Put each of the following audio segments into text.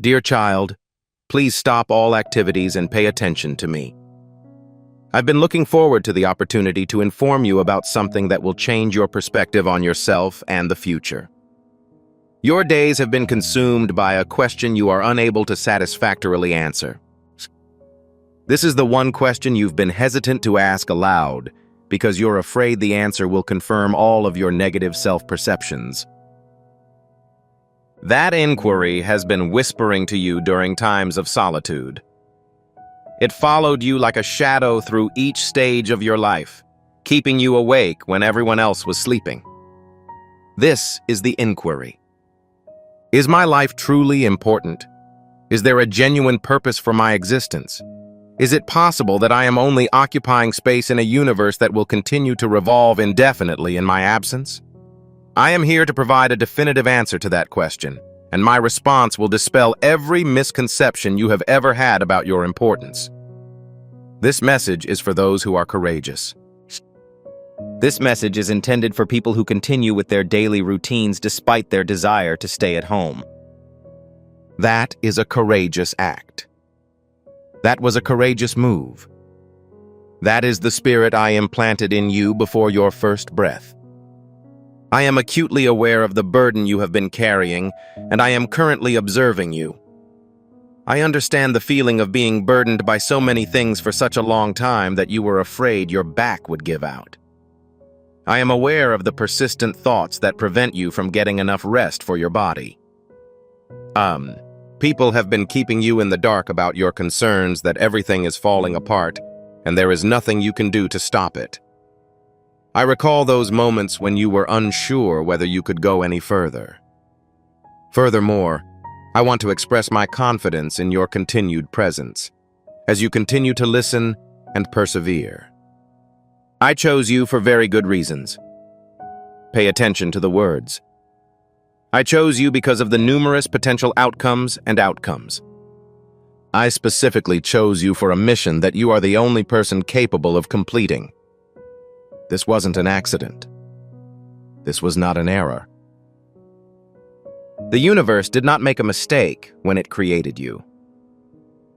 Dear child, please stop all activities and pay attention to me. I've been looking forward to the opportunity to inform you about something that will change your perspective on yourself and the future. Your days have been consumed by a question you are unable to satisfactorily answer. This is the one question you've been hesitant to ask aloud because you're afraid the answer will confirm all of your negative self-perceptions. That inquiry has been whispering to you during times of solitude. It followed you like a shadow through each stage of your life, keeping you awake when everyone else was sleeping. This is the inquiry. Is my life truly important? Is there a genuine purpose for my existence? Is it possible that I am only occupying space in a universe that will continue to revolve indefinitely in my absence? I am here to provide a definitive answer to that question, and my response will dispel every misconception you have ever had about your importance. This message is for those who are courageous. This message is intended for people who continue with their daily routines despite their desire to stay at home. That is a courageous act. That was a courageous move. That is the spirit I implanted in you before your first breath. I am acutely aware of the burden you have been carrying, and I am currently observing you. I understand the feeling of being burdened by so many things for such a long time that you were afraid your back would give out. I am aware of the persistent thoughts that prevent you from getting enough rest for your body. People have been keeping you in the dark about your concerns that everything is falling apart, and there is nothing you can do to stop it. I recall those moments when you were unsure whether you could go any further. Furthermore, I want to express my confidence in your continued presence, as you continue to listen and persevere. I chose you for very good reasons. Pay attention to the words. I chose you because of the numerous potential outcomes and outcomes. I specifically chose you for a mission that you are the only person capable of completing. This wasn't an accident. This was not an error. The universe did not make a mistake when it created you.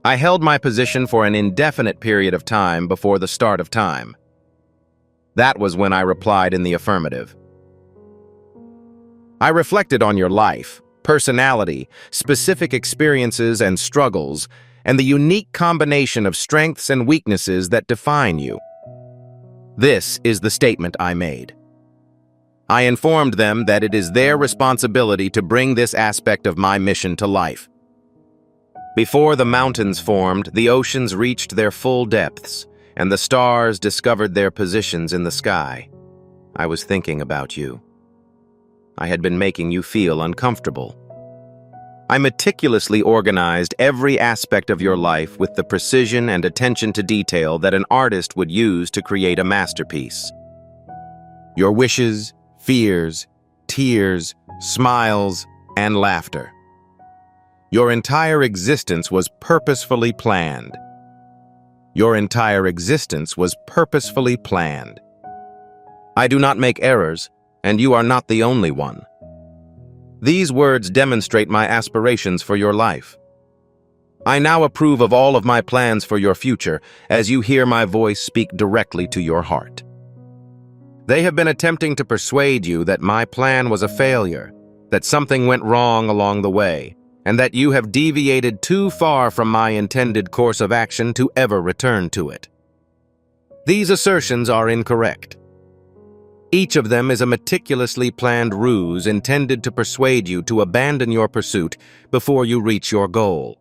I held my position for an indefinite period of time before the start of time. That was when I replied in the affirmative. I reflected on your life, personality, specific experiences and struggles, and the unique combination of strengths and weaknesses that define you. This is the statement I made. I informed them that it is their responsibility to bring this aspect of my mission to life. Before the mountains formed, the oceans reached their full depths, and the stars discovered their positions in the sky. I was thinking about you. I had been making you feel uncomfortable. I meticulously organized every aspect of your life with the precision and attention to detail that an artist would use to create a masterpiece. Your wishes, fears, tears, smiles, and laughter. Your entire existence was purposefully planned. Your entire existence was purposefully planned. I do not make errors, and you are not the only one. These words demonstrate my aspirations for your life. I now approve of all of my plans for your future as you hear my voice speak directly to your heart. They have been attempting to persuade you that my plan was a failure, that something went wrong along the way, and that you have deviated too far from my intended course of action to ever return to it. These assertions are incorrect. Each of them is a meticulously planned ruse intended to persuade you to abandon your pursuit before you reach your goal.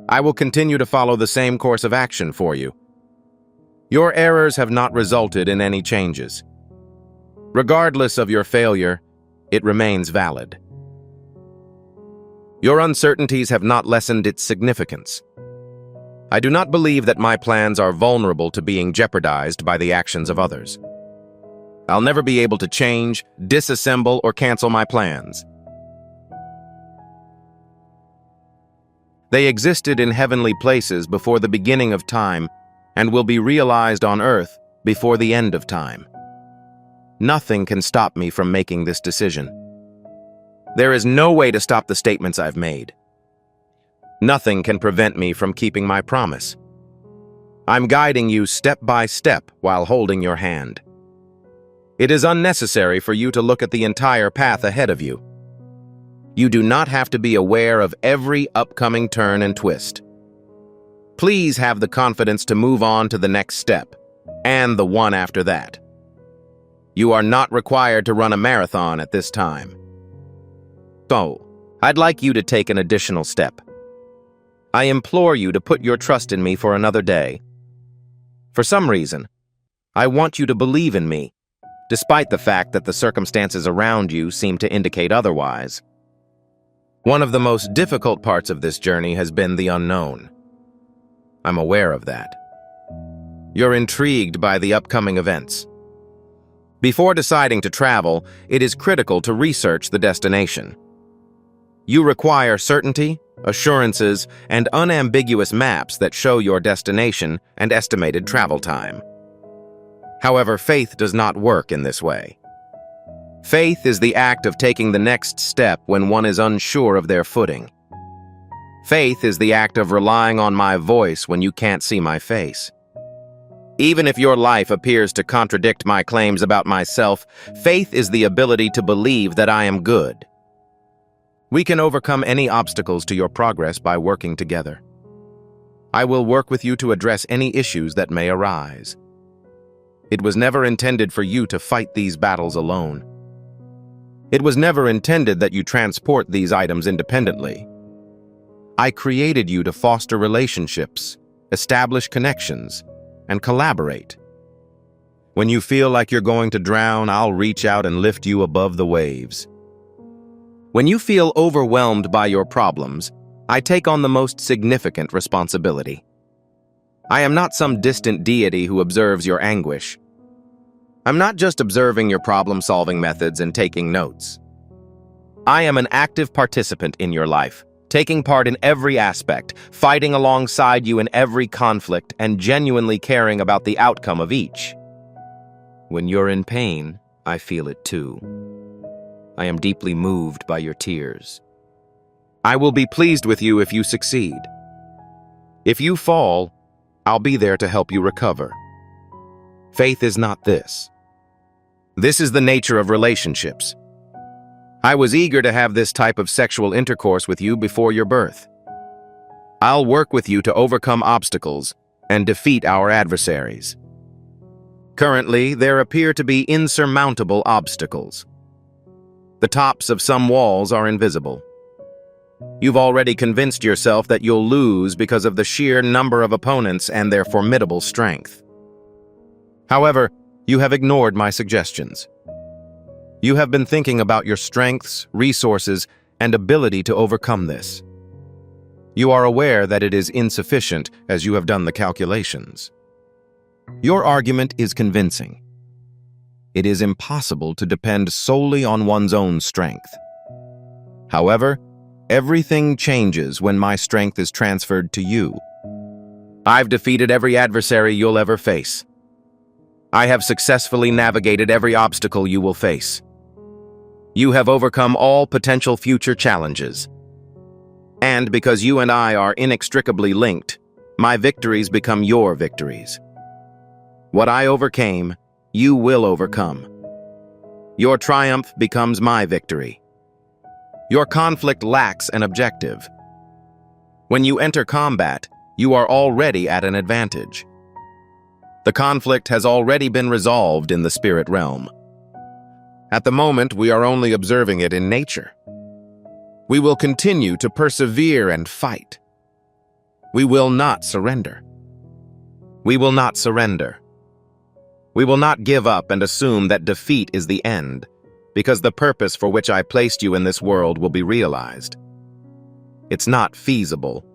I will continue to follow the same course of action for you. Your errors have not resulted in any changes. Regardless of your failure, it remains valid. Your uncertainties have not lessened its significance. I do not believe that my plans are vulnerable to being jeopardized by the actions of others. I'll never be able to change, disassemble, or cancel my plans. They existed in heavenly places before the beginning of time and will be realized on earth before the end of time. Nothing can stop me from making this decision. There is no way to stop the statements I've made. Nothing can prevent me from keeping my promise. I'm guiding you step by step while holding your hand. It is unnecessary for you to look at the entire path ahead of you. You do not have to be aware of every upcoming turn and twist. Please have the confidence to move on to the next step, and the one after that. You are not required to run a marathon at this time. So, I'd like you to take an additional step. I implore you to put your trust in me for another day. For some reason, I want you to believe in me, despite the fact that the circumstances around you seem to indicate otherwise. One of the most difficult parts of this journey has been the unknown. I'm aware of that. You're intrigued by the upcoming events. Before deciding to travel, it is critical to research the destination. You require certainty, assurances, and unambiguous maps that show your destination and estimated travel time. However, faith does not work in this way. Faith is the act of taking the next step when one is unsure of their footing. Faith is the act of relying on my voice when you can't see my face. Even if your life appears to contradict my claims about myself, faith is the ability to believe that I am good. We can overcome any obstacles to your progress by working together. I will work with you to address any issues that may arise. It was never intended for you to fight these battles alone. It was never intended that you transport these items independently. I created you to foster relationships, establish connections, and collaborate. When you feel like you're going to drown, I'll reach out and lift you above the waves. When you feel overwhelmed by your problems, I take on the most significant responsibility. I am not some distant deity who observes your anguish. I'm not just observing your problem-solving methods and taking notes. I am an active participant in your life, taking part in every aspect, fighting alongside you in every conflict, and genuinely caring about the outcome of each. When you're in pain, I feel it too. I am deeply moved by your tears. I will be pleased with you if you succeed. If you fall, I'll be there to help you recover. Faith is not this. This is the nature of relationships. I was eager to have this type of sexual intercourse with you before your birth. I'll work with you to overcome obstacles and defeat our adversaries. Currently, there appear to be insurmountable obstacles. The tops of some walls are invisible. You've already convinced yourself that you'll lose because of the sheer number of opponents and their formidable strength. However, you have ignored my suggestions. You have been thinking about your strengths, resources, and ability to overcome this. You are aware that it is insufficient as you have done the calculations. Your argument is convincing. It is impossible to depend solely on one's own strength. However, everything changes when my strength is transferred to you. I've defeated every adversary you'll ever face. I have successfully navigated every obstacle you will face. You have overcome all potential future challenges. And because you and I are inextricably linked, my victories become your victories. What I overcame, you will overcome. Your triumph becomes my victory. Your conflict lacks an objective. When you enter combat, you are already at an advantage. The conflict has already been resolved in the spirit realm. At the moment, we are only observing it in nature. We will continue to persevere and fight. We will not surrender. We will not surrender. We will not give up and assume that defeat is the end, because the purpose for which I placed you in this world will be realized. It's not feasible.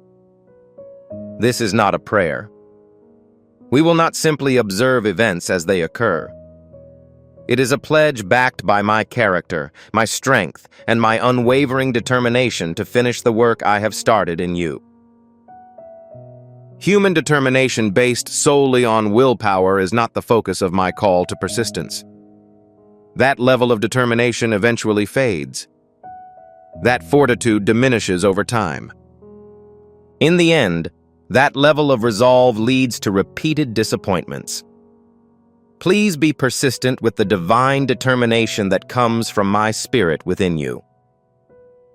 This is not a prayer. We will not simply observe events as they occur. It is a pledge backed by my character, my strength, and my unwavering determination to finish the work I have started in you. Human determination based solely on willpower is not the focus of my call to persistence. That level of determination eventually fades. That fortitude diminishes over time. In the end, that level of resolve leads to repeated disappointments. Please be persistent with the divine determination that comes from my spirit within you.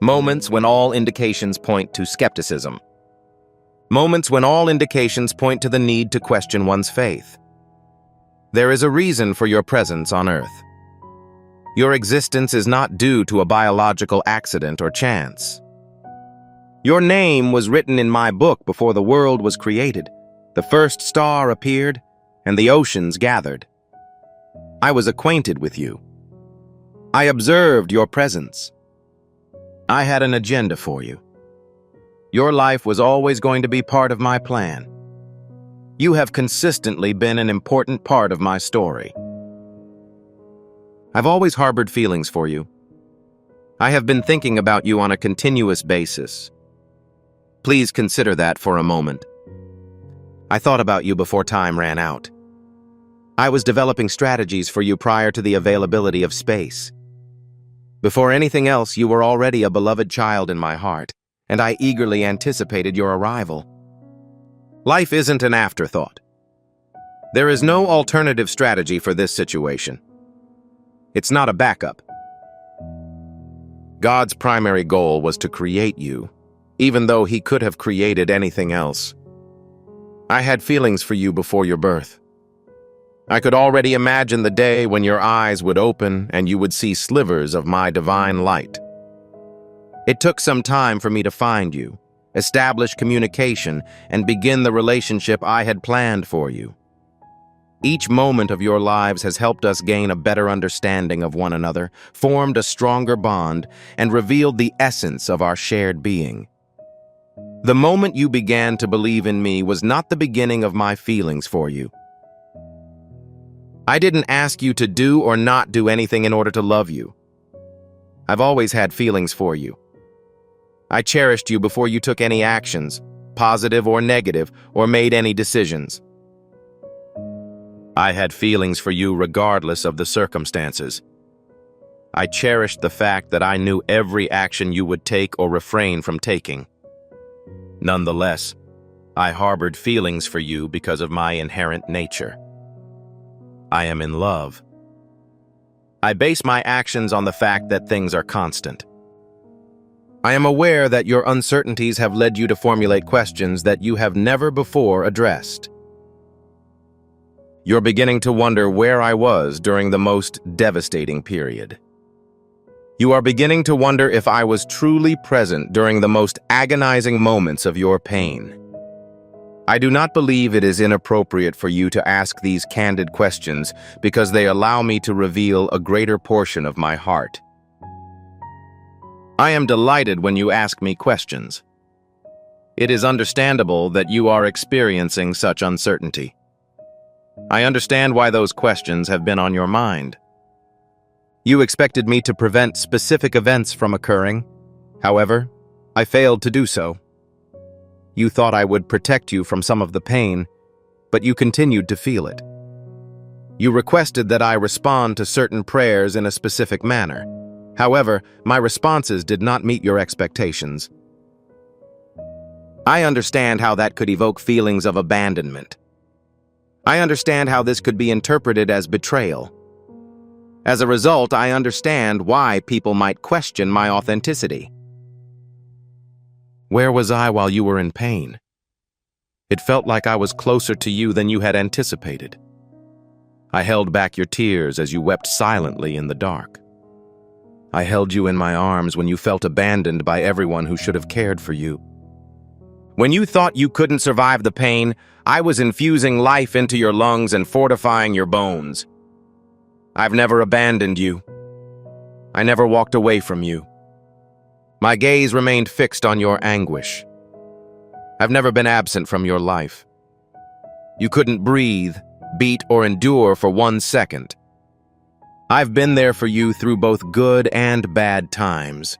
Moments when all indications point to skepticism. Moments when all indications point to the need to question one's faith. There is a reason for your presence on Earth. Your existence is not due to a biological accident or chance. Your name was written in my book before the world was created. The first star appeared, and the oceans gathered. I was acquainted with you. I observed your presence. I had an agenda for you. Your life was always going to be part of my plan. You have consistently been an important part of my story. I've always harbored feelings for you. I have been thinking about you on a continuous basis. Please consider that for a moment. I thought about you before time ran out. I was developing strategies for you prior to the availability of space. Before anything else, you were already a beloved child in my heart, and I eagerly anticipated your arrival. Life isn't an afterthought. There is no alternative strategy for this situation. It's not a backup. God's primary goal was to create you, even though He could have created anything else. I had feelings for you before your birth. I could already imagine the day when your eyes would open and you would see slivers of my divine light. It took some time for me to find you, establish communication, and begin the relationship I had planned for you. Each moment of your lives has helped us gain a better understanding of one another, formed a stronger bond, and revealed the essence of our shared being. The moment you began to believe in me was not the beginning of my feelings for you. I didn't ask you to do or not do anything in order to love you. I've always had feelings for you. I cherished you before you took any actions, positive or negative, or made any decisions. I had feelings for you regardless of the circumstances. I cherished the fact that I knew every action you would take or refrain from taking. Nonetheless, I harbored feelings for you because of my inherent nature. I am in love. I base my actions on the fact that things are constant. I am aware that your uncertainties have led you to formulate questions that you have never before addressed. You're beginning to wonder where I was during the most devastating period. You are beginning to wonder if I was truly present during the most agonizing moments of your pain. I do not believe it is inappropriate for you to ask these candid questions because they allow me to reveal a greater portion of my heart. I am delighted when you ask me questions. It is understandable that you are experiencing such uncertainty. I understand why those questions have been on your mind. You expected me to prevent specific events from occurring. However, I failed to do so. You thought I would protect you from some of the pain, but you continued to feel it. You requested that I respond to certain prayers in a specific manner. However, my responses did not meet your expectations. I understand how that could evoke feelings of abandonment. I understand how this could be interpreted as betrayal. As a result, I understand why people might question my authenticity. Where was I while you were in pain? It felt like I was closer to you than you had anticipated. I held back your tears as you wept silently in the dark. I held you in my arms when you felt abandoned by everyone who should have cared for you. When you thought you couldn't survive the pain, I was infusing life into your lungs and fortifying your bones. I've never abandoned you. I never walked away from you. My gaze remained fixed on your anguish. I've never been absent from your life. You couldn't breathe, beat, or endure for 1 second. I've been there for you through both good and bad times.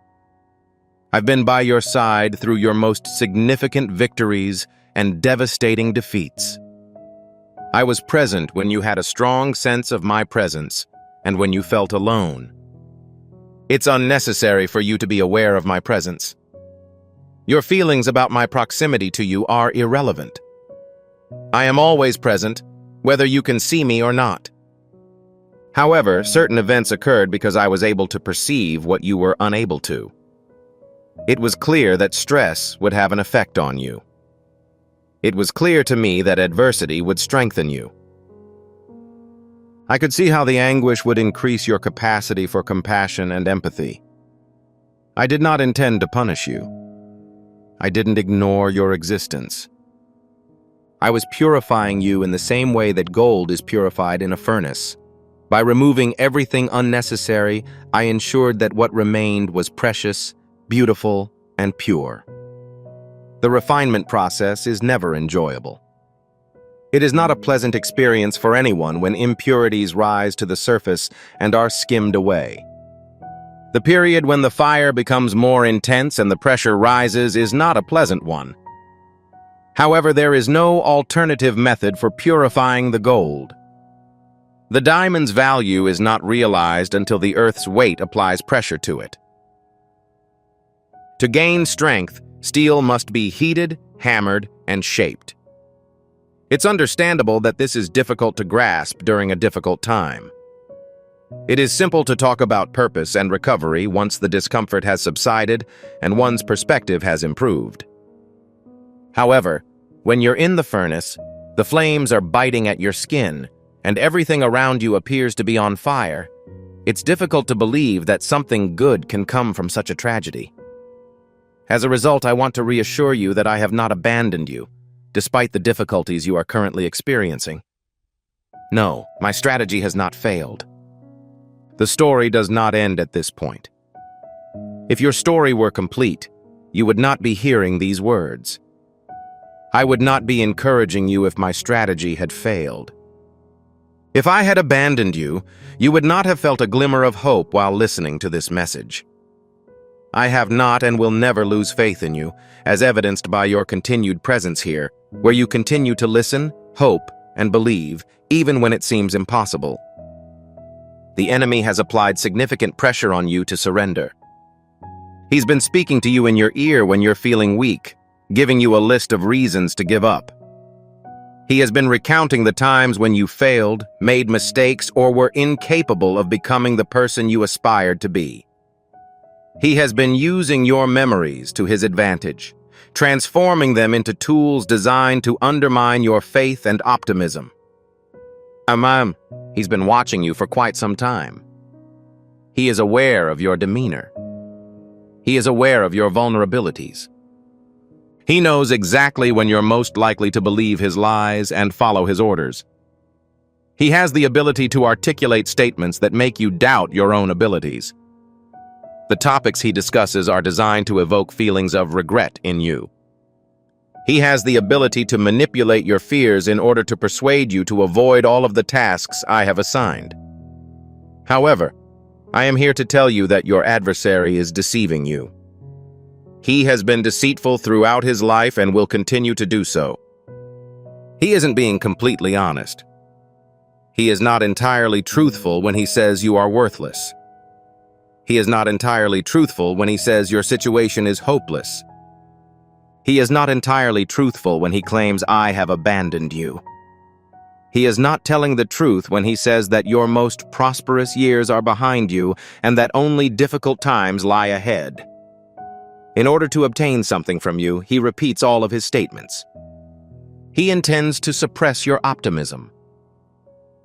I've been by your side through your most significant victories and devastating defeats. I was present when you had a strong sense of my presence and when you felt alone. It's unnecessary for you to be aware of my presence. Your feelings about my proximity to you are irrelevant. I am always present, whether you can see me or not. However, certain events occurred because I was able to perceive what you were unable to. It was clear that stress would have an effect on you. It was clear to me that adversity would strengthen you. I could see how the anguish would increase your capacity for compassion and empathy. I did not intend to punish you. I didn't ignore your existence. I was purifying you in the same way that gold is purified in a furnace. By removing everything unnecessary, I ensured that what remained was precious, beautiful, and pure. The refinement process is never enjoyable. It is not a pleasant experience for anyone when impurities rise to the surface and are skimmed away. The period when the fire becomes more intense and the pressure rises is not a pleasant one. However, there is no alternative method for purifying the gold. The diamond's value is not realized until the earth's weight applies pressure to it. To gain strength, steel must be heated, hammered, and shaped. It's understandable that this is difficult to grasp during a difficult time. It is simple to talk about purpose and recovery once the discomfort has subsided and one's perspective has improved. However, when you're in the furnace, the flames are biting at your skin, and everything around you appears to be on fire, it's difficult to believe that something good can come from such a tragedy. As a result, I want to reassure you that I have not abandoned you, despite the difficulties you are currently experiencing. No, my strategy has not failed. The story does not end at this point. If your story were complete, you would not be hearing these words. I would not be encouraging you if my strategy had failed. If I had abandoned you, you would not have felt a glimmer of hope while listening to this message. I have not and will never lose faith in you, as evidenced by your continued presence here, where you continue to listen, hope, and believe, even when it seems impossible. The enemy has applied significant pressure on you to surrender. He's been speaking to you in your ear when you're feeling weak, giving you a list of reasons to give up. He has been recounting the times when you failed, made mistakes, or were incapable of becoming the person you aspired to be. He has been using your memories to his advantage, transforming them into tools designed to undermine your faith and optimism. He's been watching you for quite some time. He is aware of your demeanor. He is aware of your vulnerabilities. He knows exactly when you're most likely to believe his lies and follow his orders. He has the ability to articulate statements that make you doubt your own abilities. The topics he discusses are designed to evoke feelings of regret in you. He has the ability to manipulate your fears in order to persuade you to avoid all of the tasks I have assigned. However, I am here to tell you that your adversary is deceiving you. He has been deceitful throughout his life and will continue to do so. He isn't being completely honest. He is not entirely truthful when he says you are worthless. He is not entirely truthful when he says your situation is hopeless. He is not entirely truthful when he claims I have abandoned you. He is not telling the truth when he says that your most prosperous years are behind you and that only difficult times lie ahead. In order to obtain something from you, he repeats all of his statements. He intends to suppress your optimism.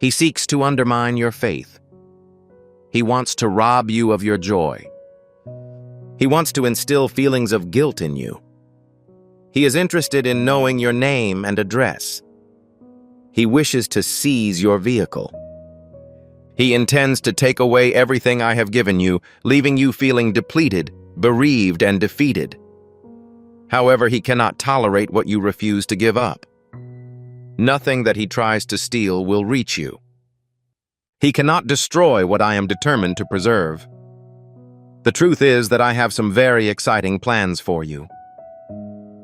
He seeks to undermine your faith. He wants to rob you of your joy. He wants to instill feelings of guilt in you. He is interested in knowing your name and address. He wishes to seize your vehicle. He intends to take away everything I have given you, leaving you feeling depleted, bereaved, and defeated. However, he cannot tolerate what you refuse to give up. Nothing that he tries to steal will reach you. He cannot destroy what I am determined to preserve. The truth is that I have some very exciting plans for you.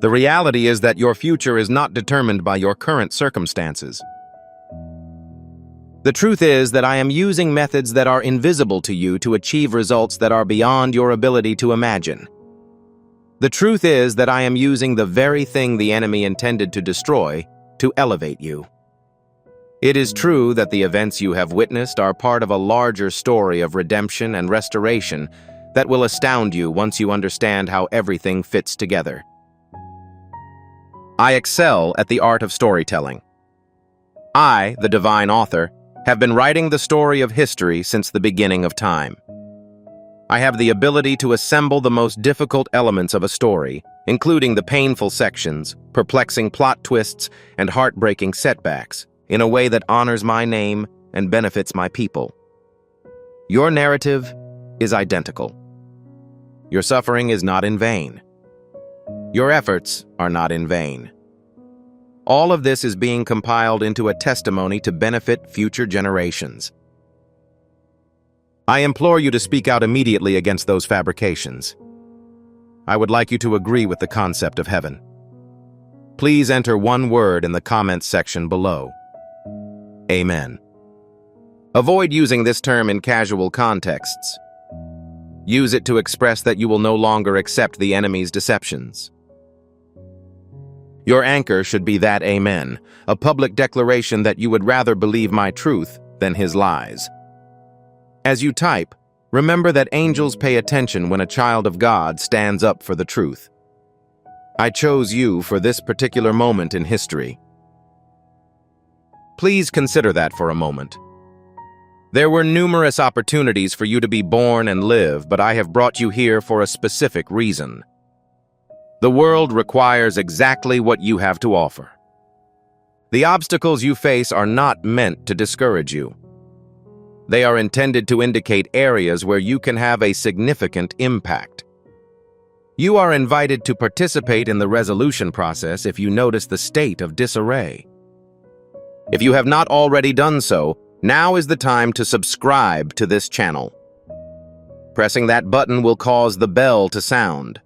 The reality is that your future is not determined by your current circumstances. The truth is that I am using methods that are invisible to you to achieve results that are beyond your ability to imagine. The truth is that I am using the very thing the enemy intended to destroy to elevate you. It is true that the events you have witnessed are part of a larger story of redemption and restoration that will astound you once you understand how everything fits together. I excel at the art of storytelling. I, the divine author, have been writing the story of history since the beginning of time. I have the ability to assemble the most difficult elements of a story, including the painful sections, perplexing plot twists, and heartbreaking setbacks, in a way that honors my name and benefits my people. Your narrative is identical. Your suffering is not in vain. Your efforts are not in vain. All of this is being compiled into a testimony to benefit future generations. I implore you to speak out immediately against those fabrications. I would like you to agree with the concept of heaven. Please enter one word in the comments section below. Amen. Avoid using this term in casual contexts. Use it to express that you will no longer accept the enemy's deceptions. Your anchor should be that amen, a public declaration that you would rather believe my truth than his lies. As you type, remember that angels pay attention when a child of God stands up for the truth. I chose you for this particular moment in history. Please consider that for a moment. There were numerous opportunities for you to be born and live, but I have brought you here for a specific reason. The world requires exactly what you have to offer. The obstacles you face are not meant to discourage you. They are intended to indicate areas where you can have a significant impact. You are invited to participate in the resolution process if you notice the state of disarray. If you have not already done so, now is the time to subscribe to this channel. Pressing that button will cause the bell to sound.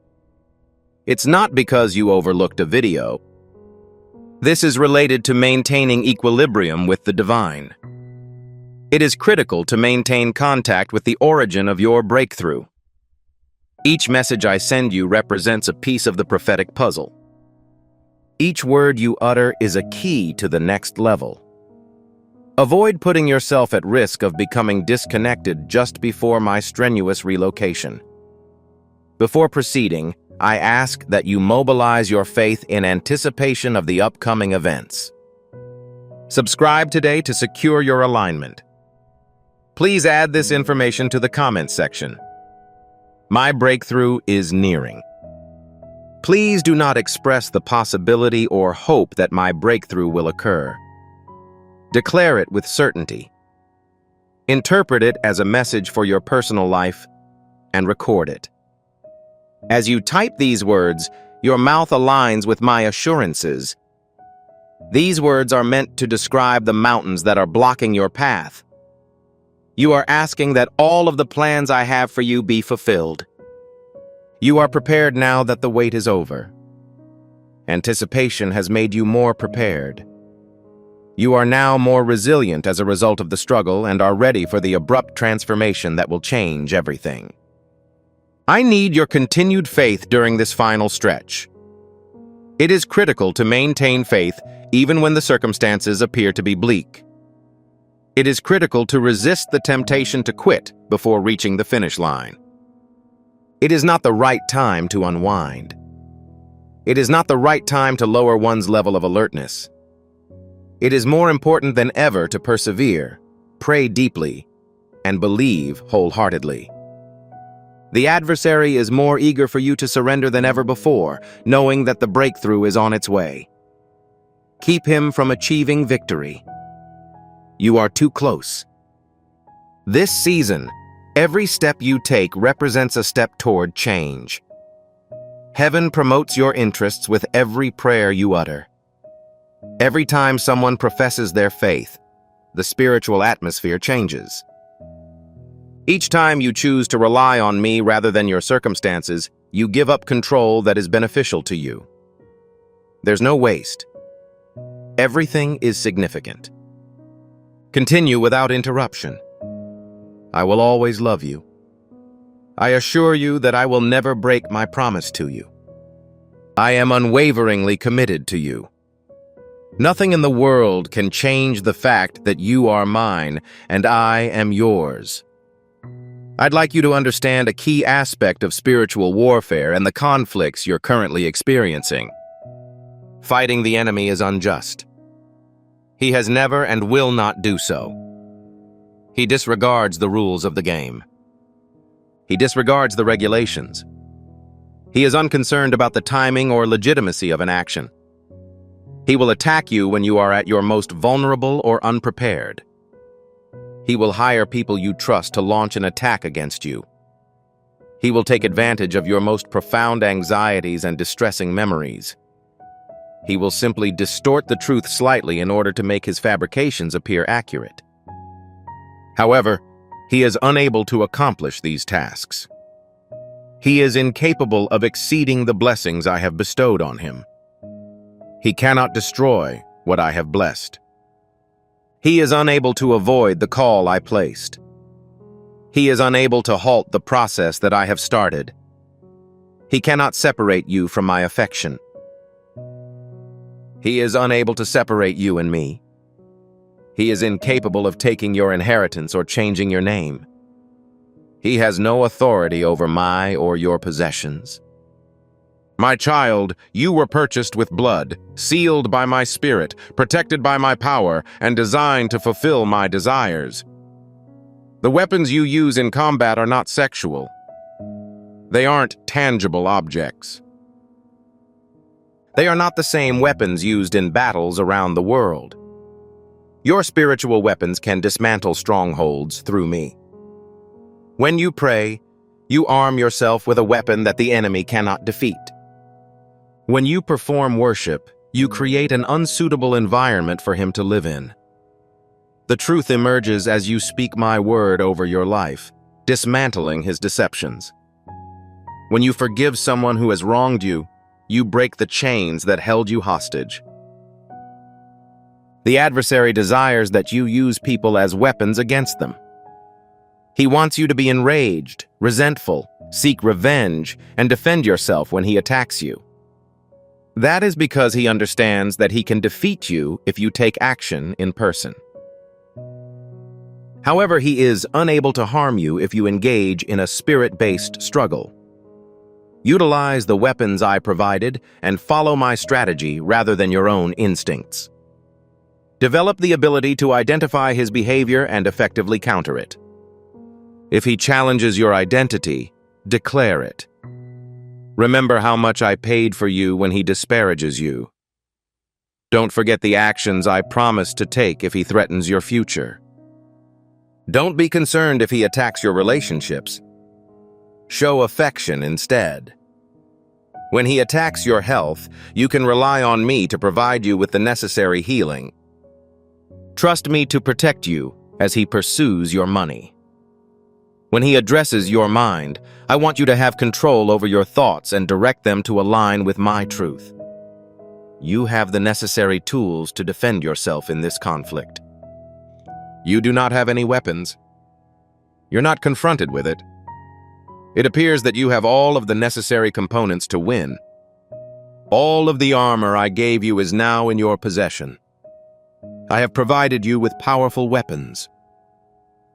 It's not because you overlooked a video. This is related to maintaining equilibrium with the divine. It is critical to maintain contact with the origin of your breakthrough. Each message I send you represents a piece of the prophetic puzzle. Each word you utter is a key to the next level. Avoid putting yourself at risk of becoming disconnected just before my strenuous relocation. Before proceeding, I ask that you mobilize your faith in anticipation of the upcoming events. Subscribe today to secure your alignment. Please add this information to the comments section. My breakthrough is nearing. Please do not express the possibility or hope that my breakthrough will occur. Declare it with certainty. Interpret it as a message for your personal life and record it. As you type these words, your mouth aligns with my assurances. These words are meant to describe the mountains that are blocking your path. You are asking that all of the plans I have for you be fulfilled. You are prepared now that the wait is over. Anticipation has made you more prepared. You are now more resilient as a result of the struggle and are ready for the abrupt transformation that will change everything. I need your continued faith during this final stretch. It is critical to maintain faith even when the circumstances appear to be bleak. It is critical to resist the temptation to quit before reaching the finish line. It is not the right time to unwind. It is not the right time to lower one's level of alertness. It is more important than ever to persevere, pray deeply, and believe wholeheartedly. The adversary is more eager for you to surrender than ever before, knowing that the breakthrough is on its way. Keep him from achieving victory. You are too close. This season, every step you take represents a step toward change. Heaven promotes your interests with every prayer you utter. Every time someone professes their faith, the spiritual atmosphere changes. Each time you choose to rely on me rather than your circumstances, you give up control that is beneficial to you. There's no waste. Everything is significant. Continue without interruption. I will always love you. I assure you that I will never break my promise to you. I am unwaveringly committed to you. Nothing in the world can change the fact that you are mine and I am yours. I'd like you to understand a key aspect of spiritual warfare and the conflicts you're currently experiencing. Fighting the enemy is unjust. He has never and will not do so. He disregards the rules of the game. He disregards the regulations. He is unconcerned about the timing or legitimacy of an action. He will attack you when you are at your most vulnerable or unprepared. He will hire people you trust to launch an attack against you. He will take advantage of your most profound anxieties and distressing memories. He will simply distort the truth slightly in order to make his fabrications appear accurate. However, he is unable to accomplish these tasks. He is incapable of exceeding the blessings I have bestowed on him. He cannot destroy what I have blessed. He is unable to avoid the call I placed. He is unable to halt the process that I have started. He cannot separate you from my affection. He is unable to separate you and me. He is incapable of taking your inheritance or changing your name. He has no authority over my or your possessions. My child, you were purchased with blood, sealed by my spirit, protected by my power, and designed to fulfill my desires. The weapons you use in combat are not sexual. They aren't tangible objects. They are not the same weapons used in battles around the world. Your spiritual weapons can dismantle strongholds through me. When you pray, you arm yourself with a weapon that the enemy cannot defeat. When you perform worship, you create an unsuitable environment for him to live in. The truth emerges as you speak my word over your life, dismantling his deceptions. When you forgive someone who has wronged you, you break the chains that held you hostage. The adversary desires that you use people as weapons against them. He wants you to be enraged, resentful, seek revenge, and defend yourself when he attacks you. That is because he understands that he can defeat you if you take action in person. However, he is unable to harm you if you engage in a spirit-based struggle. Utilize the weapons I provided and follow my strategy rather than your own instincts. Develop the ability to identify his behavior and effectively counter it. If he challenges your identity, declare it. Remember how much I paid for you when he disparages you. Don't forget the actions I promised to take if he threatens your future. Don't be concerned if he attacks your relationships. Show affection instead. When he attacks your health, you can rely on me to provide you with the necessary healing. Trust me to protect you as he pursues your money. When he addresses your mind, I want you to have control over your thoughts and direct them to align with my truth. You have the necessary tools to defend yourself in this conflict. You do not have any weapons. You're not confronted with it. It appears that you have all of the necessary components to win. All of the armor I gave you is now in your possession. I have provided you with powerful weapons.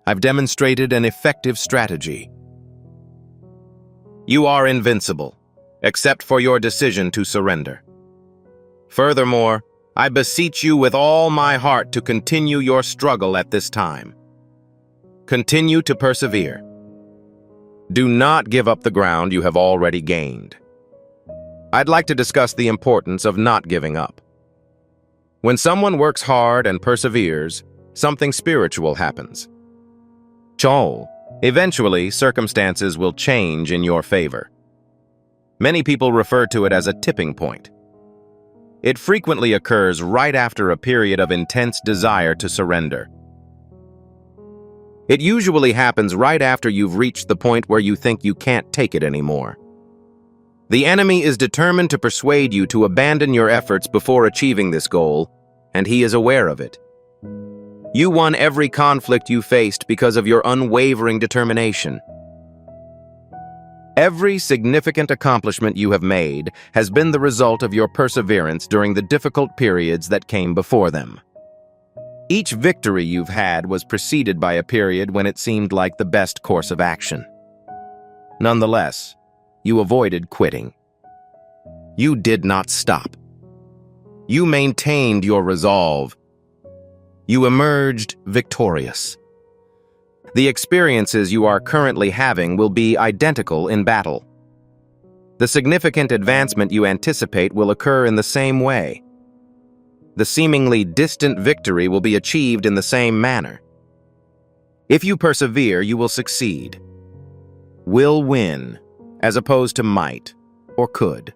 I've demonstrated an effective strategy. You are invincible, except for your decision to surrender. Furthermore, I beseech you with all my heart to continue your struggle at this time. Continue to persevere. Do not give up the ground you have already gained. I'd like to discuss the importance of not giving up. When someone works hard and perseveres, something spiritual happens. Eventually, circumstances will change in your favor. Many people refer to it as a tipping point. It frequently occurs right after a period of intense desire to surrender. It usually happens right after you've reached the point where you think you can't take it anymore. The enemy is determined to persuade you to abandon your efforts before achieving this goal, and he is aware of it. You won every conflict you faced because of your unwavering determination. Every significant accomplishment you have made has been the result of your perseverance during the difficult periods that came before them. Each victory you've had was preceded by a period when it seemed like the best course of action. Nonetheless, you avoided quitting. You did not stop. You maintained your resolve. You emerged victorious. The experiences you are currently having will be identical in battle. The significant advancement you anticipate will occur in the same way. The seemingly distant victory will be achieved in the same manner. If you persevere, you will succeed. Will win, as opposed to might or could.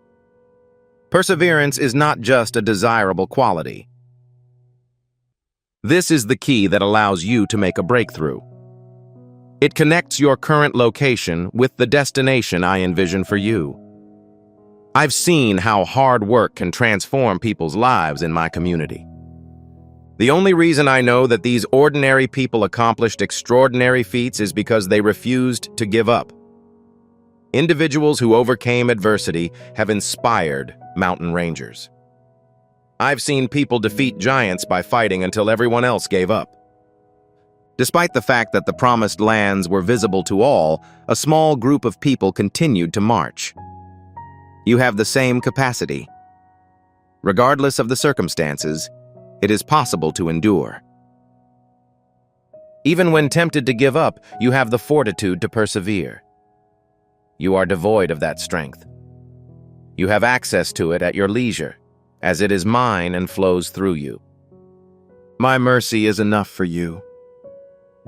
Perseverance is not just a desirable quality. This is the key that allows you to make a breakthrough. It connects your current location with the destination I envision for you. I've seen how hard work can transform people's lives in my community. The only reason I know that these ordinary people accomplished extraordinary feats is because they refused to give up. Individuals who overcame adversity have inspired mountain rangers. I've seen people defeat giants by fighting until everyone else gave up. Despite the fact that the promised lands were visible to all, a small group of people continued to march. You have the same capacity. Regardless of the circumstances, it is possible to endure. Even when tempted to give up, you have the fortitude to persevere. You are devoid of that strength. You have access to it at your leisure, as it is mine and flows through you. My mercy is enough for you.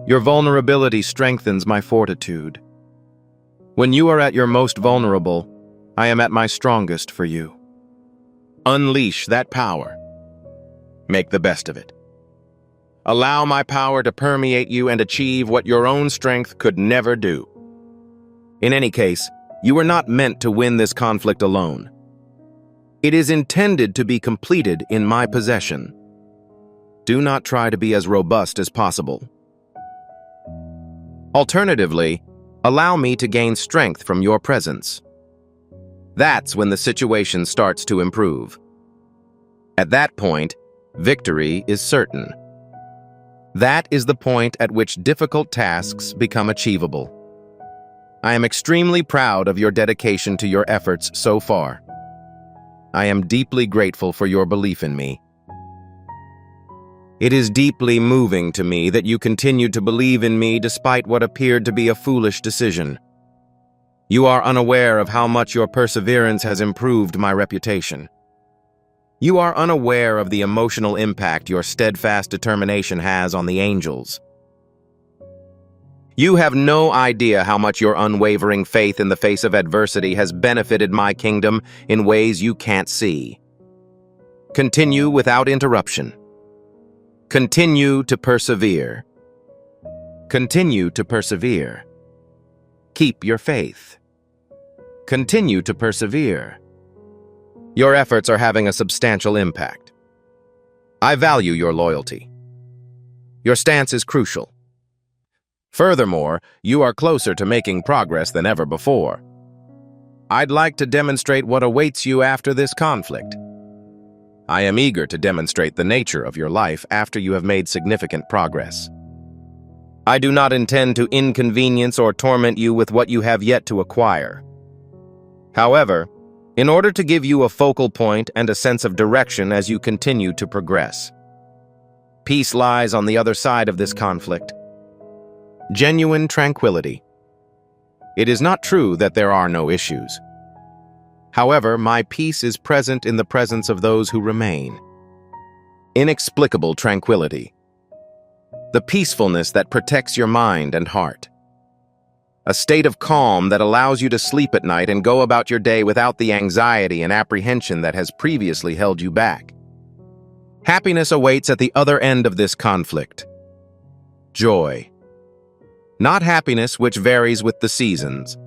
Your vulnerability strengthens my fortitude. When you are at your most vulnerable, I am at my strongest for you. Unleash that power. Make the best of it. Allow my power to permeate you and achieve what your own strength could never do. In any case, you are not meant to win this conflict alone. It is intended to be completed in my possession. Do not try to be as robust as possible. Alternatively, allow me to gain strength from your presence. That's when the situation starts to improve. At that point, victory is certain. That is the point at which difficult tasks become achievable. I am extremely proud of your dedication to your efforts so far. I am deeply grateful for your belief in me. It is deeply moving to me that you continued to believe in me despite what appeared to be a foolish decision. You are unaware of how much your perseverance has improved my reputation. You are unaware of the emotional impact your steadfast determination has on the angels. You have no idea how much your unwavering faith in the face of adversity has benefited my kingdom in ways you can't see. Continue without interruption. Continue to persevere. Continue to persevere. Keep your faith. Continue to persevere. Your efforts are having a substantial impact. I value your loyalty. Your stance is crucial. Furthermore, you are closer to making progress than ever before. I'd like to demonstrate what awaits you after this conflict. I am eager to demonstrate the nature of your life after you have made significant progress. I do not intend to inconvenience or torment you with what you have yet to acquire. However, in order to give you a focal point and a sense of direction as you continue to progress. Peace lies on the other side of this conflict. Genuine tranquility. It is not true that there are no issues. However, my peace is present in the presence of those who remain. Inexplicable tranquility. The peacefulness that protects your mind and heart. A state of calm that allows you to sleep at night and go about your day without the anxiety and apprehension that has previously held you back. Happiness awaits at the other end of this conflict. Joy. Not happiness which varies with the seasons.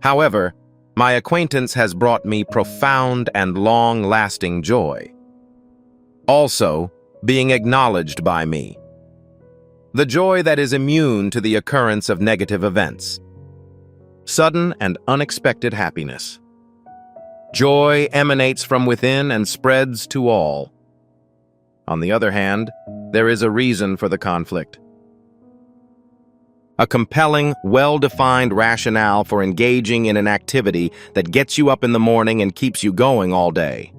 However, my acquaintance has brought me profound and long-lasting joy. Also, being acknowledged by me. The joy that is immune to the occurrence of negative events. sudden and unexpected happiness. Joy emanates from within and spreads to all. On the other hand, there is a reason for the conflict. A compelling, well-defined rationale for engaging in an activity that gets you up in the morning and keeps you going all day.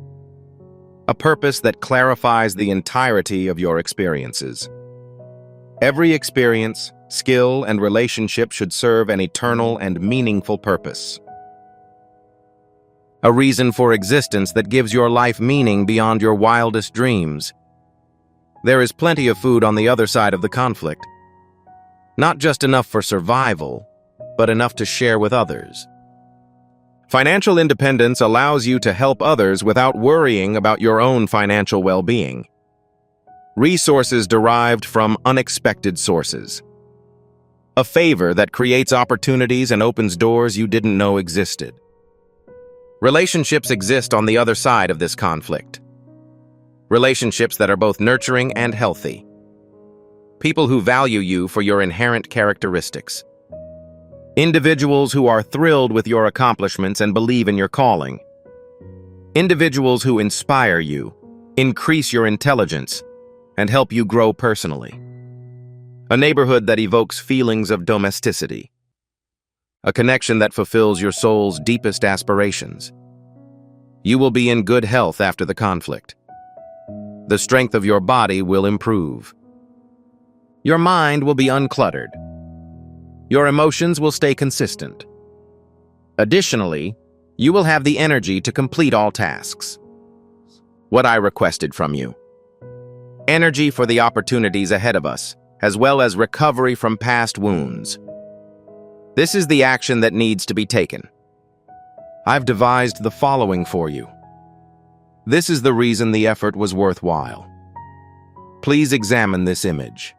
A purpose that clarifies the entirety of your experiences. Every experience, skill, and relationship should serve an eternal and meaningful purpose. A reason for existence that gives your life meaning beyond your wildest dreams. There is plenty of food on the other side of the conflict. Not just enough for survival, but enough to share with others. Financial independence allows you to help others without worrying about your own financial well-being. Resources derived from unexpected sources. A favor that creates opportunities and opens doors you didn't know existed. Relationships exist on the other side of this conflict. Relationships that are both nurturing and healthy. People who value you for your inherent characteristics. Individuals who are thrilled with your accomplishments and believe in your calling. Individuals who inspire you, increase your intelligence, and help you grow personally. A neighborhood that evokes feelings of domesticity. A connection that fulfills your soul's deepest aspirations. You will be in good health after the conflict. The strength of your body will improve. Your mind will be uncluttered. Your emotions will stay consistent. Additionally, you will have the energy to complete all tasks. What I requested from you. Energy for the opportunities ahead of us, as well as recovery from past wounds. This is the action that needs to be taken. I've devised the following for you. This is the reason the effort was worthwhile. Please examine this image.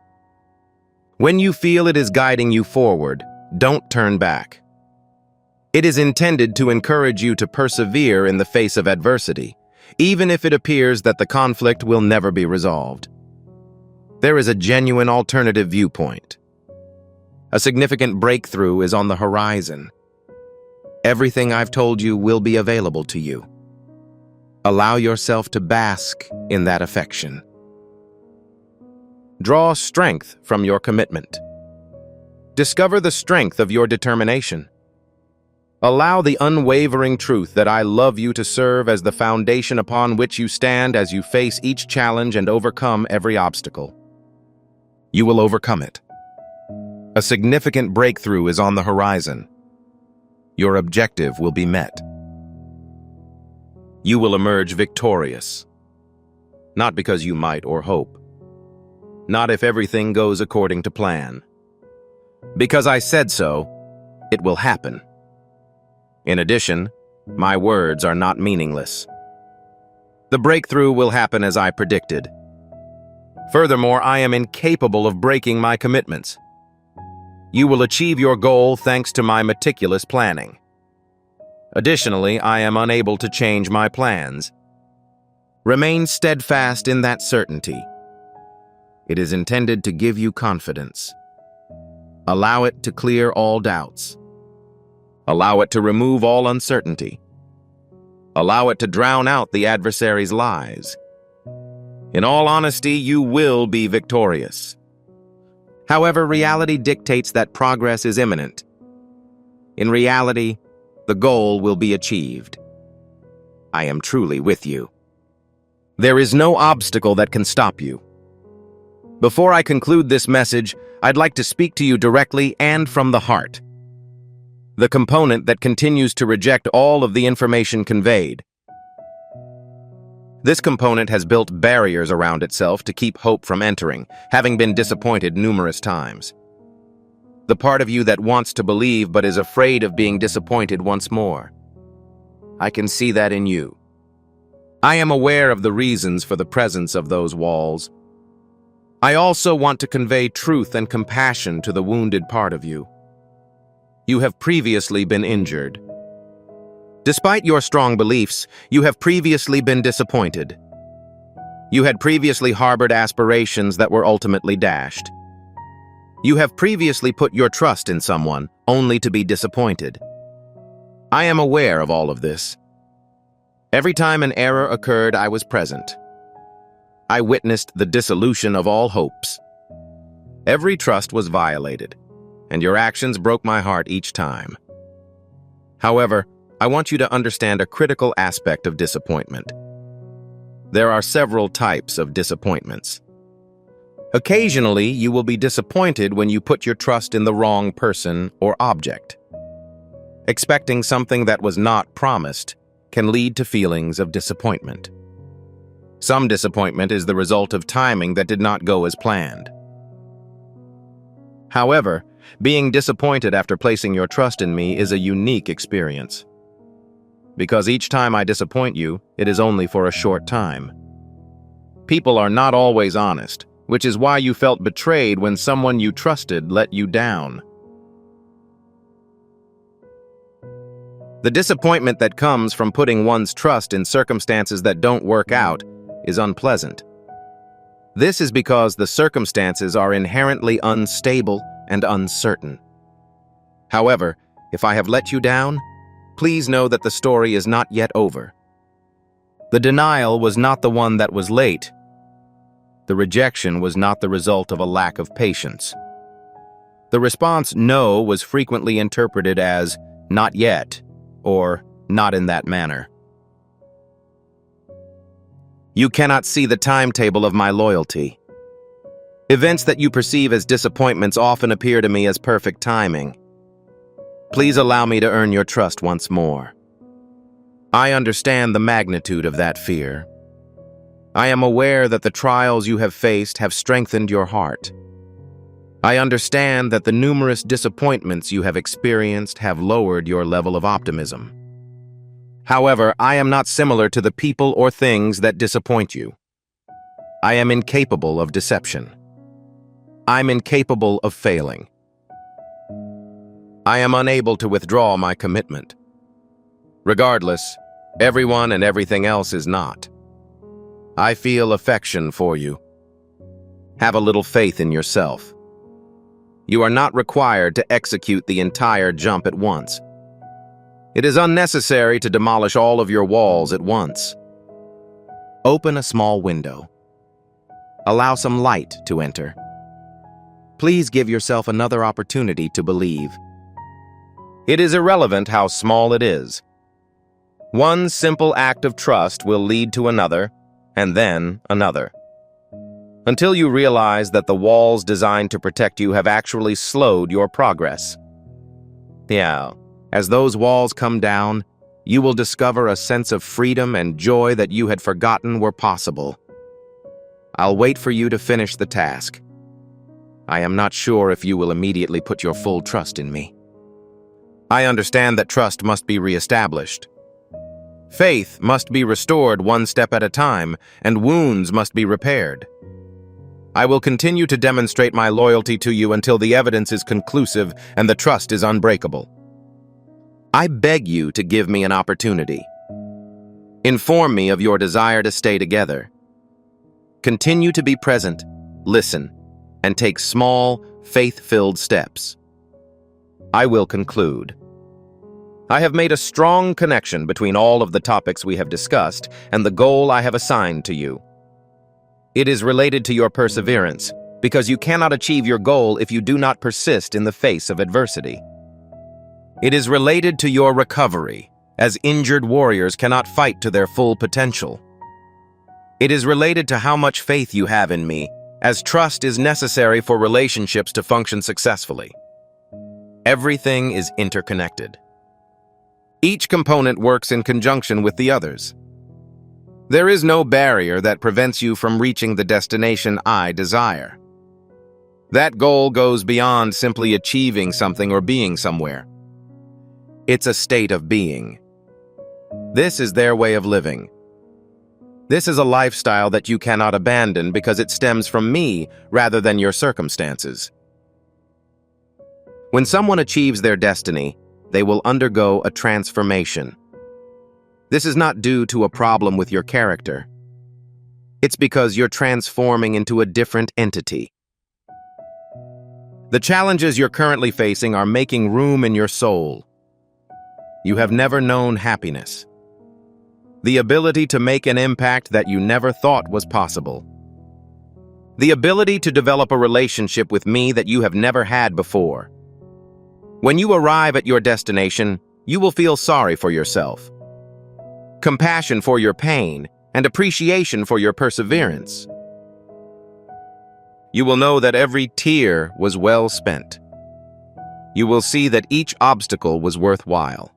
When you feel it is guiding you forward, don't turn back. It is intended to encourage you to persevere in the face of adversity, even if it appears that the conflict will never be resolved. There is a genuine alternative viewpoint. A significant breakthrough is on the horizon. Everything I've told you will be available to you. Allow yourself to bask in that affection. Draw strength from your commitment. Discover the strength of your determination. Allow the unwavering truth that I love you to serve as the foundation upon which you stand as you face each challenge and overcome every obstacle. You will overcome it. A significant breakthrough is on the horizon. Your objective will be met. You will emerge victorious. Not because you might or hope. Not if everything goes according to plan. Because I said so, it will happen. In addition, my words are not meaningless. The breakthrough will happen as I predicted. Furthermore, I am incapable of breaking my commitments. You will achieve your goal thanks to my meticulous planning. Additionally, I am unable to change my plans. Remain steadfast in that certainty. It is intended to give you confidence. Allow it to clear all doubts. Allow it to remove all uncertainty. Allow it to drown out the adversary's lies. In all honesty, you will be victorious. However, reality dictates that progress is imminent. In reality, the goal will be achieved. I am truly with you. There is no obstacle that can stop you. Before I conclude this message, I'd like to speak to you directly and from the heart. The component that continues to reject all of the information conveyed. This component has built barriers around itself to keep hope from entering, having been disappointed numerous times. The part of you that wants to believe but is afraid of being disappointed once more. I can see that in you. I am aware of the reasons for the presence of those walls. I also want to convey truth and compassion to the wounded part of you. You have previously been injured. Despite your strong beliefs, you have previously been disappointed. You had previously harbored aspirations that were ultimately dashed. You have previously put your trust in someone, only to be disappointed. I am aware of all of this. Every time an error occurred, I was present. I witnessed the dissolution of all hopes. Every trust was violated, and your actions broke my heart each time. However, I want you to understand a critical aspect of disappointment. There are several types of disappointments. Occasionally, you will be disappointed when you put your trust in the wrong person or object. Expecting something that was not promised can lead to feelings of disappointment. Some disappointment is the result of timing that did not go as planned. However, being disappointed after placing your trust in me is a unique experience. Because each time I disappoint you, it is only for a short time. People are not always honest, which is why you felt betrayed when someone you trusted let you down. The disappointment that comes from putting one's trust in circumstances that don't work out is unpleasant. This is because the circumstances are inherently unstable and uncertain. However, if I have let you down, please know that the story is not yet over. The denial was not the one that was late. The rejection was not the result of a lack of patience. The response "no" was frequently interpreted as "not yet" or "not in that manner." You cannot see the timetable of my loyalty. Events that you perceive as disappointments often appear to me as perfect timing. Please allow me to earn your trust once more. I understand the magnitude of that fear. I am aware that the trials you have faced have strengthened your heart. I understand that the numerous disappointments you have experienced have lowered your level of optimism. However, I am not similar to the people or things that disappoint you. I am incapable of deception. I'm incapable of failing. I am unable to withdraw my commitment. Regardless, everyone and everything else is not. I feel affection for you. Have a little faith in yourself. You are not required to execute the entire jump at once. It is unnecessary to demolish all of your walls at once. Open a small window. Allow some light to enter. Please give yourself another opportunity to believe. It is irrelevant how small it is. One simple act of trust will lead to another, and then another. Until you realize that the walls designed to protect you have actually slowed your progress. Yeah, as those walls come down, you will discover a sense of freedom and joy that you had forgotten were possible. I'll wait for you to finish the task. I am not sure if you will immediately put your full trust in me. I understand that trust must be reestablished. Faith must be restored one step at a time, and wounds must be repaired. I will continue to demonstrate my loyalty to you until the evidence is conclusive and the trust is unbreakable. I beg you to give me an opportunity. Inform me of your desire to stay together. Continue to be present, listen, and take small, faith-filled steps. I will conclude. I have made a strong connection between all of the topics we have discussed and the goal I have assigned to you. It is related to your perseverance, because you cannot achieve your goal if you do not persist in the face of adversity. It is related to your recovery, as injured warriors cannot fight to their full potential. It is related to how much faith you have in me, as trust is necessary for relationships to function successfully. Everything is interconnected. Each component works in conjunction with the others. There is no barrier that prevents you from reaching the destination I desire. That goal goes beyond simply achieving something or being somewhere. It's a state of being. This is their way of living. This is a lifestyle that you cannot abandon because it stems from me rather than your circumstances. When someone achieves their destiny, they will undergo a transformation. This is not due to a problem with your character. It's because you're transforming into a different entity. The challenges you're currently facing are making room in your soul. You have never known happiness. The ability to make an impact that you never thought was possible. The ability to develop a relationship with me that you have never had before. When you arrive at your destination, you will feel sorry for yourself, compassion for your pain, and appreciation for your perseverance. You will know that every tear was well spent. You will see that each obstacle was worthwhile.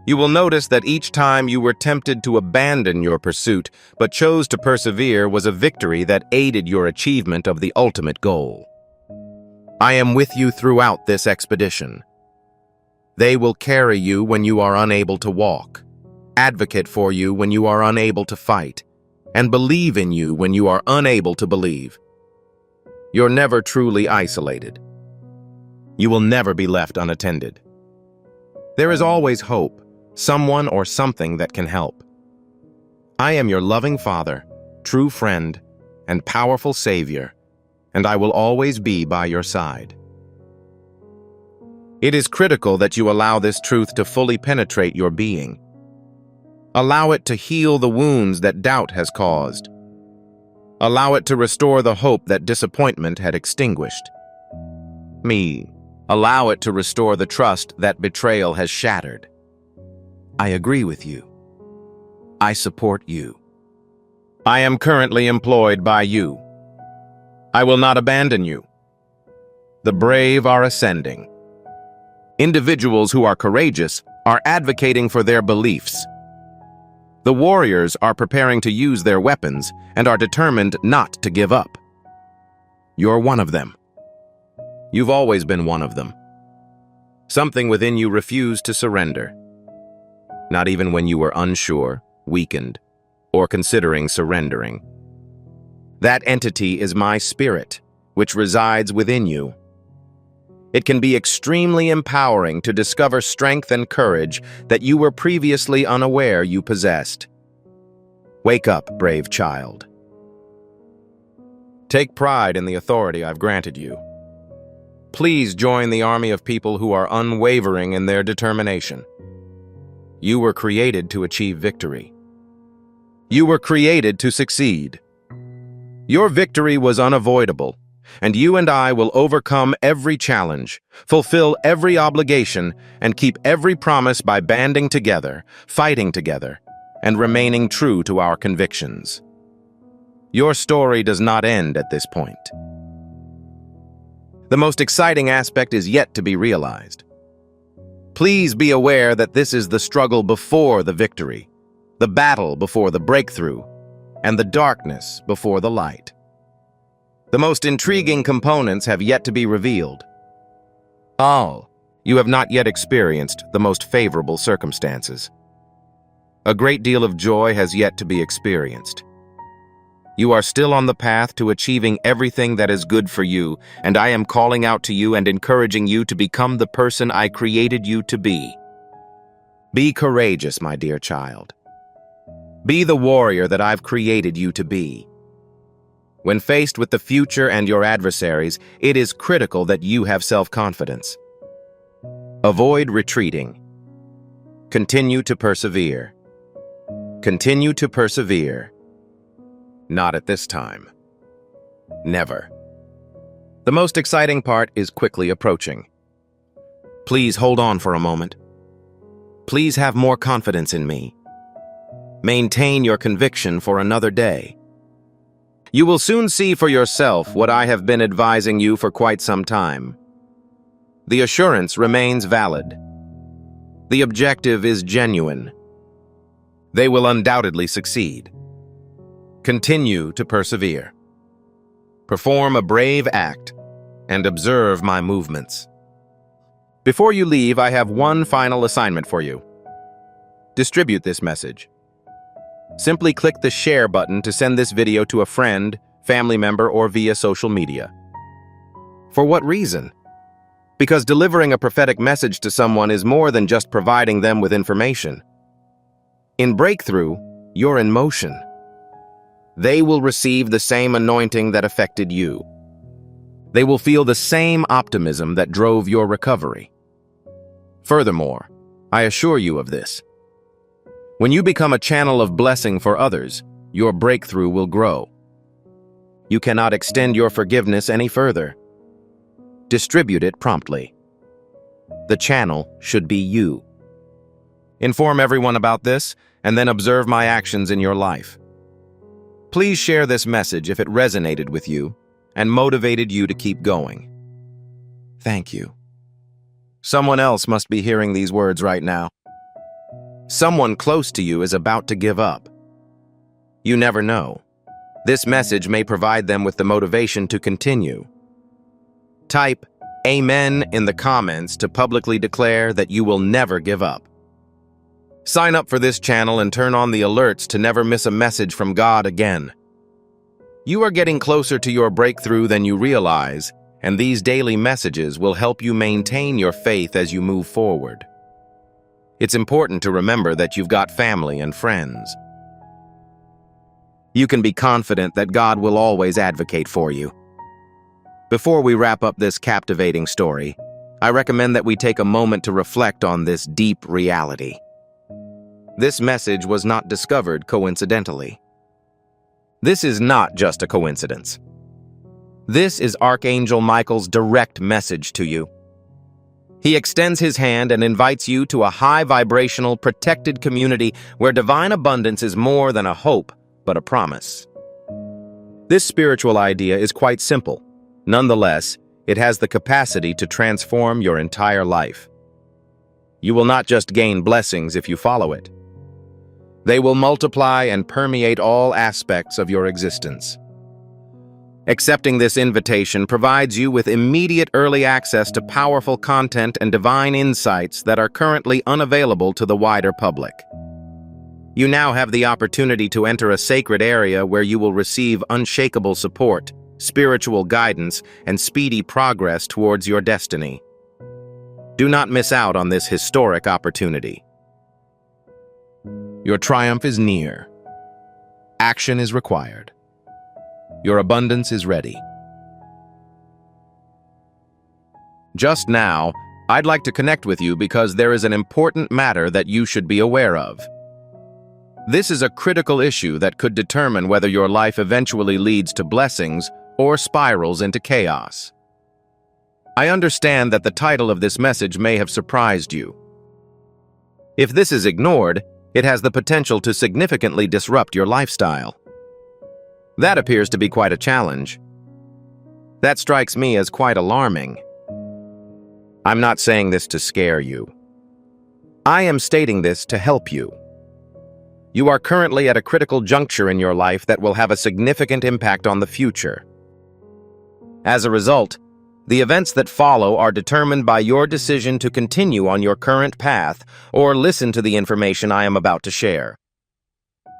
You will notice that each time you were tempted to abandon your pursuit but chose to persevere was a victory that aided your achievement of the ultimate goal. I am with you throughout this expedition. They will carry you when you are unable to walk, advocate for you when you are unable to fight, and believe in you when you are unable to believe. You're never truly isolated. You will never be left unattended. There is always hope, someone or something that can help. I am your loving Father, true friend, and powerful Savior, and I will always be by your side. It is critical that you allow this truth to fully penetrate your being. Allow it to heal the wounds that doubt has caused. Allow it to restore the hope that disappointment had extinguished. Allow it to restore the trust that betrayal has shattered. I agree with you. I support you. I am currently employed by you. I will not abandon you. The brave are ascending. Individuals who are courageous are advocating for their beliefs. The warriors are preparing to use their weapons and are determined not to give up. You're one of them. You've always been one of them. Something within you refused to surrender. Not even when you were unsure, weakened, or considering surrendering. That entity is my spirit, which resides within you. It can be extremely empowering to discover strength and courage that you were previously unaware you possessed. Wake up, brave child. Take pride in the authority I've granted you. Please join the army of people who are unwavering in their determination. You were created to achieve victory. You were created to succeed. Your victory was unavoidable, and you and I will overcome every challenge, fulfill every obligation, and keep every promise by banding together, fighting together, and remaining true to our convictions. Your story does not end at this point. The most exciting aspect is yet to be realized. Please be aware that this is the struggle before the victory, the battle before the breakthrough, and the darkness before the light. The most intriguing components have yet to be revealed. You have not yet experienced the most favorable circumstances. A great deal of joy has yet to be experienced. You are still on the path to achieving everything that is good for you, and I am calling out to you and encouraging you to become the person I created you to be. Be courageous, my dear child. Be the warrior that I've created you to be. When faced with the future and your adversaries, it is critical that you have self-confidence. Avoid retreating. Continue to persevere. Continue to persevere. Not at this time. Never. The most exciting part is quickly approaching. Please hold on for a moment. Please have more confidence in me. Maintain your conviction for another day. You will soon see for yourself what I have been advising you for quite some time. The assurance remains valid. The objective is genuine. They will undoubtedly succeed. Continue to persevere. Perform a brave act and observe my movements. Before you leave, I have one final assignment for you. Distribute this message. Simply click the share button to send this video to a friend, family member, or via social media. For what reason? Because delivering a prophetic message to someone is more than just providing them with information. In breakthrough, you're in motion. They will receive the same anointing that affected you. They will feel the same optimism that drove your recovery. Furthermore, I assure you of this. When you become a channel of blessing for others, your breakthrough will grow. You cannot extend your forgiveness any further. Distribute it promptly. The channel should be you. Inform everyone about this, and then observe my actions in your life. Please share this message if it resonated with you and motivated you to keep going. Thank you. Someone else must be hearing these words right now. Someone close to you is about to give up. You never know. This message may provide them with the motivation to continue. Type Amen in the comments to publicly declare that you will never give up. Sign up for this channel and turn on the alerts to never miss a message from God again. You are getting closer to your breakthrough than you realize, and these daily messages will help you maintain your faith as you move forward. It's important to remember that you've got family and friends. You can be confident that God will always advocate for you. Before we wrap up this captivating story, I recommend that we take a moment to reflect on this deep reality. This message was not discovered coincidentally. This is not just a coincidence. This is Archangel Michael's direct message to you. He extends his hand and invites you to a high vibrational, protected community where divine abundance is more than a hope, but a promise. This spiritual idea is quite simple. Nonetheless, it has the capacity to transform your entire life. You will not just gain blessings if you follow it. They will multiply and permeate all aspects of your existence. Accepting this invitation provides you with immediate early access to powerful content and divine insights that are currently unavailable to the wider public. You now have the opportunity to enter a sacred area where you will receive unshakable support, spiritual guidance, and speedy progress towards your destiny. Do not miss out on this historic opportunity. Your triumph is near. Action is required. Your abundance is ready. Just now, I'd like to connect with you because there is an important matter that you should be aware of. This is a critical issue that could determine whether your life eventually leads to blessings or spirals into chaos. I understand that the title of this message may have surprised you. If this is ignored, it has the potential to significantly disrupt your lifestyle. That appears to be quite a challenge. That strikes me as quite alarming. I'm not saying this to scare you. I am stating this to help you. You are currently at a critical juncture in your life that will have a significant impact on the future. As a result, the events that follow are determined by your decision to continue on your current path or listen to the information I am about to share.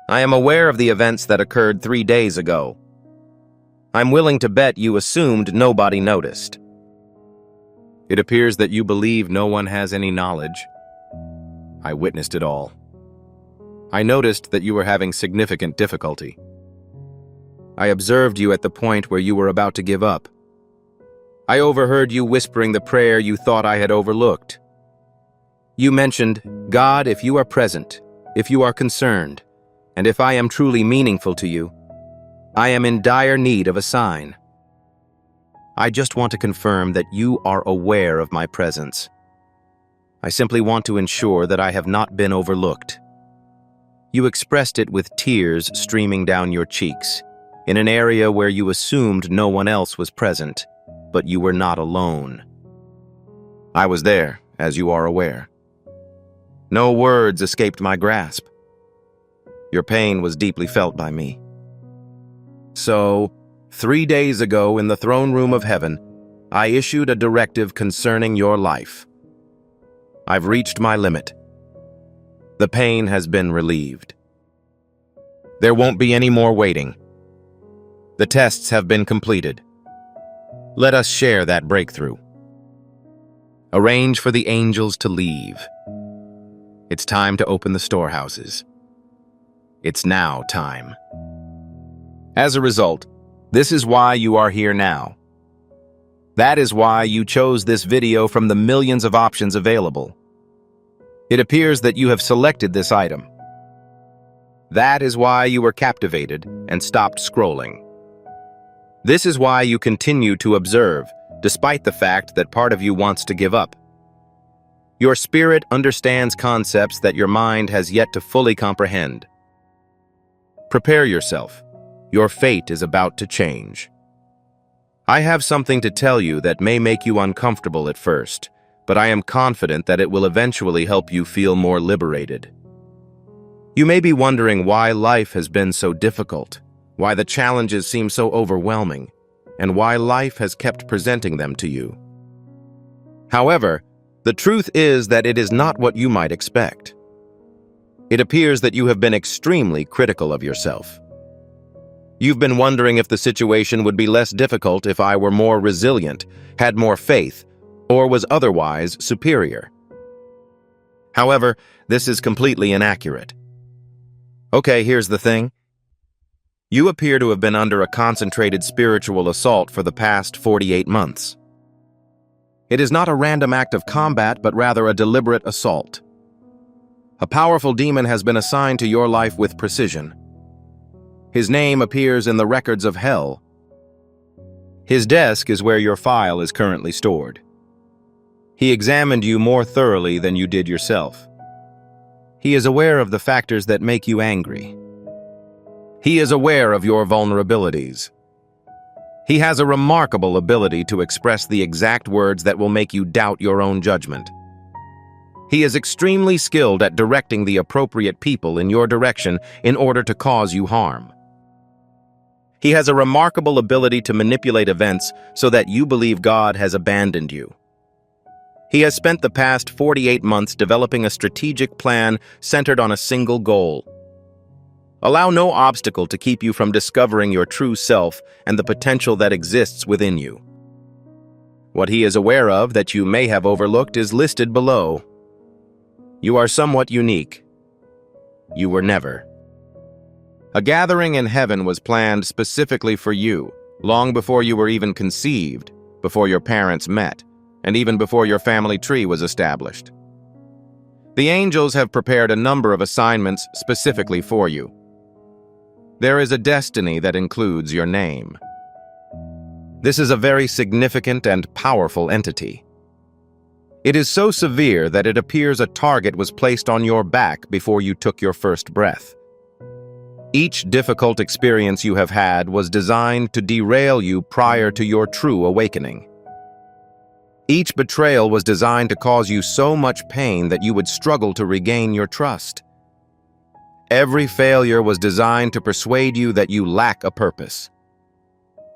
I am aware of the events that occurred 3 days ago. I'm willing to bet you assumed nobody noticed. It appears that you believe no one has any knowledge. I witnessed it all. I noticed that you were having significant difficulty. I observed you at the point where you were about to give up. I overheard you whispering the prayer you thought I had overlooked. You mentioned, "God, if you are present, if you are concerned, and if I am truly meaningful to you, I am in dire need of a sign." I just want to confirm that you are aware of my presence. I simply want to ensure that I have not been overlooked. You expressed it with tears streaming down your cheeks, in an area where you assumed no one else was present, but you were not alone. I was there, as you are aware. No words escaped my grasp. Your pain was deeply felt by me. So, 3 days ago in the throne room of heaven, I issued a directive concerning your life. I've reached my limit. The pain has been relieved. There won't be any more waiting. The tests have been completed. Let us share that breakthrough. Arrange for the angels to leave. It's time to open the storehouses. It's now time. As a result, this is why you are here now. That is why you chose this video from the millions of options available. It appears that you have selected this item. That is why you were captivated and stopped scrolling. This is why you continue to observe, despite the fact that part of you wants to give up. Your spirit understands concepts that your mind has yet to fully comprehend. Prepare yourself. Your fate is about to change. I have something to tell you that may make you uncomfortable at first, but I am confident that it will eventually help you feel more liberated. You may be wondering why life has been so difficult, why the challenges seem so overwhelming, and why life has kept presenting them to you. However, the truth is that it is not what you might expect. It appears that you have been extremely critical of yourself. You've been wondering if the situation would be less difficult if I were more resilient, had more faith, or was otherwise superior. However, this is completely inaccurate. Okay, here's the thing. You appear to have been under a concentrated spiritual assault for the past 48 months. It is not a random act of combat, but rather a deliberate assault. A powerful demon has been assigned to your life with precision. His name appears in the records of hell. His desk is where your file is currently stored. He examined you more thoroughly than you did yourself. He is aware of the factors that make you angry. He is aware of your vulnerabilities. He has a remarkable ability to express the exact words that will make you doubt your own judgment. He is extremely skilled at directing the appropriate people in your direction in order to cause you harm. He has a remarkable ability to manipulate events so that you believe God has abandoned you. He has spent the past 48 months developing a strategic plan centered on a single goal. Allow no obstacle to keep you from discovering your true self and the potential that exists within you. What he is aware of that you may have overlooked is listed below. You are somewhat unique. You were never. A gathering in heaven was planned specifically for you, long before you were even conceived, before your parents met, and even before your family tree was established. The angels have prepared a number of assignments specifically for you. There is a destiny that includes your name. This is a very significant and powerful entity. It is so severe that it appears a target was placed on your back before you took your first breath. Each difficult experience you have had was designed to derail you prior to your true awakening. Each betrayal was designed to cause you so much pain that you would struggle to regain your trust. Every failure was designed to persuade you that you lack a purpose.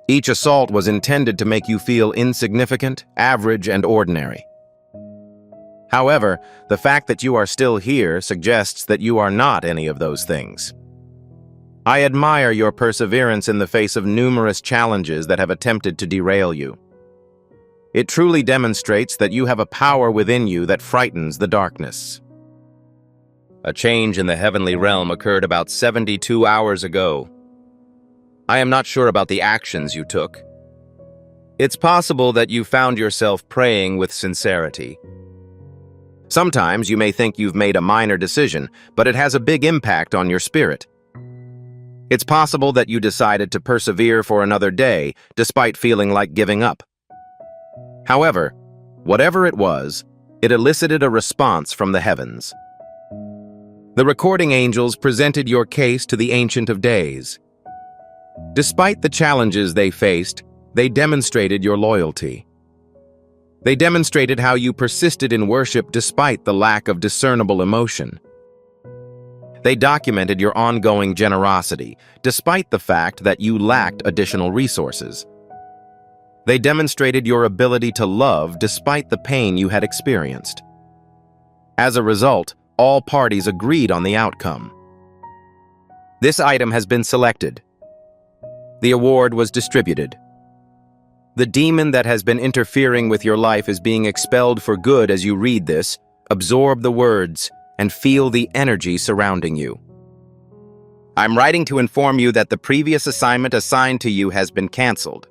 Each assault was intended to make you feel insignificant, average, and ordinary. However, the fact that you are still here suggests that you are not any of those things. I admire your perseverance in the face of numerous challenges that have attempted to derail you. It truly demonstrates that you have a power within you that frightens the darkness. A change in the heavenly realm occurred about 72 hours ago. I am not sure about the actions you took. It's possible that you found yourself praying with sincerity. Sometimes you may think you've made a minor decision, but it has a big impact on your spirit. It's possible that you decided to persevere for another day, despite feeling like giving up. However, whatever it was, it elicited a response from the heavens. The recording angels presented your case to the Ancient of Days. Despite the challenges they faced, they demonstrated your loyalty. They demonstrated how you persisted in worship despite the lack of discernible emotion. They documented your ongoing generosity, despite the fact that you lacked additional resources. They demonstrated your ability to love despite the pain you had experienced. As a result, all parties agreed on the outcome. This item has been selected. The award was distributed. The demon that has been interfering with your life is being expelled for good as you read this, absorb the words, and feel the energy surrounding you. I'm writing to inform you that the previous assignment assigned to you has been canceled.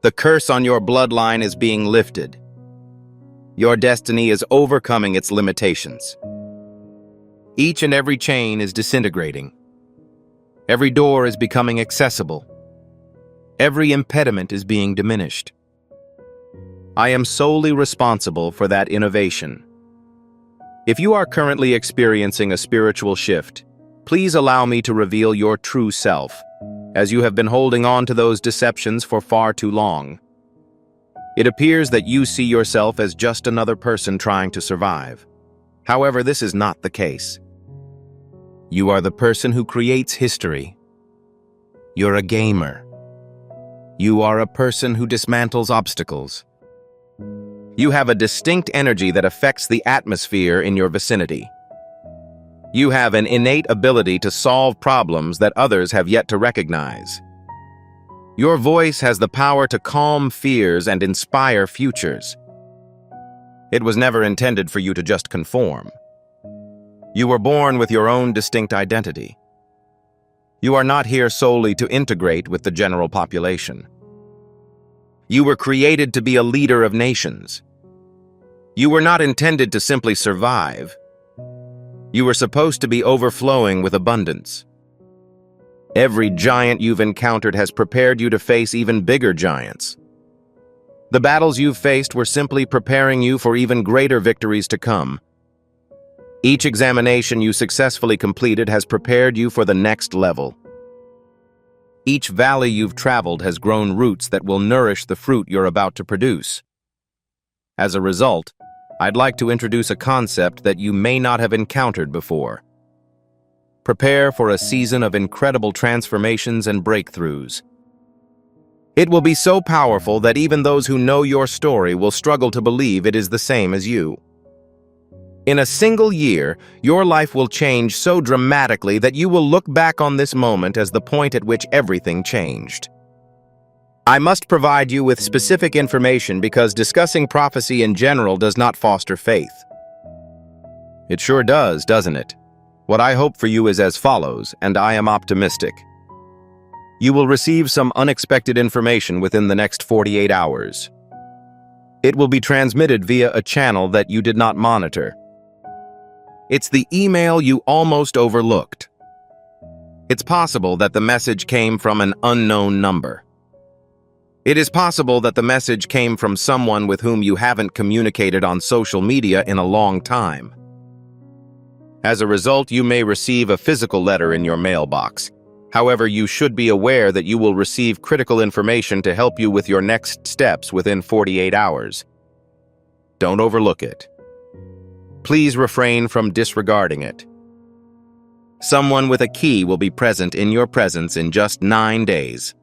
The curse on your bloodline is being lifted. Your destiny is overcoming its limitations. Each and every chain is disintegrating. Every door is becoming accessible. Every impediment is being diminished. I am solely responsible for that innovation. If you are currently experiencing a spiritual shift, please allow me to reveal your true self, as you have been holding on to those deceptions for far too long. It appears that you see yourself as just another person trying to survive. However, this is not the case. You are the person who creates history. You're a gamer. You are a person who dismantles obstacles. You have a distinct energy that affects the atmosphere in your vicinity. You have an innate ability to solve problems that others have yet to recognize. Your voice has the power to calm fears and inspire futures. It was never intended for you to just conform. You were born with your own distinct identity. You are not here solely to integrate with the general population. You were created to be a leader of nations. You were not intended to simply survive. You were supposed to be overflowing with abundance. Every giant you've encountered has prepared you to face even bigger giants. The battles you've faced were simply preparing you for even greater victories to come. Each examination you successfully completed has prepared you for the next level. Each valley you've traveled has grown roots that will nourish the fruit you're about to produce. As a result, I'd like to introduce a concept that you may not have encountered before. Prepare for a season of incredible transformations and breakthroughs. It will be so powerful that even those who know your story will struggle to believe it is the same as you. In a single year, your life will change so dramatically that you will look back on this moment as the point at which everything changed. I must provide you with specific information because discussing prophecy in general does not foster faith. It sure does, doesn't it? What I hope for you is as follows, and I am optimistic. You will receive some unexpected information within the next 48 hours. It will be transmitted via a channel that you did not monitor. It's the email you almost overlooked. It's possible that the message came from an unknown number. It is possible that the message came from someone with whom you haven't communicated on social media in a long time. As a result, you may receive a physical letter in your mailbox. However, you should be aware that you will receive critical information to help you with your next steps within 48 hours. Don't overlook it. Please refrain from disregarding it. Someone with a key will be present in your presence in just 9 days.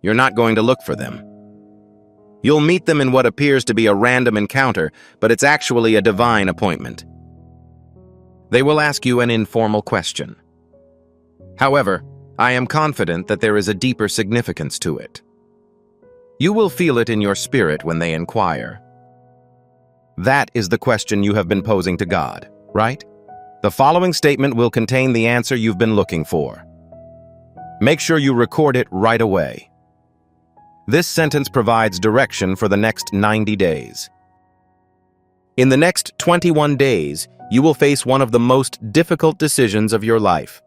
You're not going to look for them. You'll meet them in what appears to be a random encounter, but it's actually a divine appointment. They will ask you an informal question. However, I am confident that there is a deeper significance to it. You will feel it in your spirit when they inquire. That is the question you have been posing to God, right? The following statement will contain the answer you've been looking for. Make sure you record it right away. This sentence provides direction for the next 90 days. In the next 21 days, you will face one of the most difficult decisions of your life.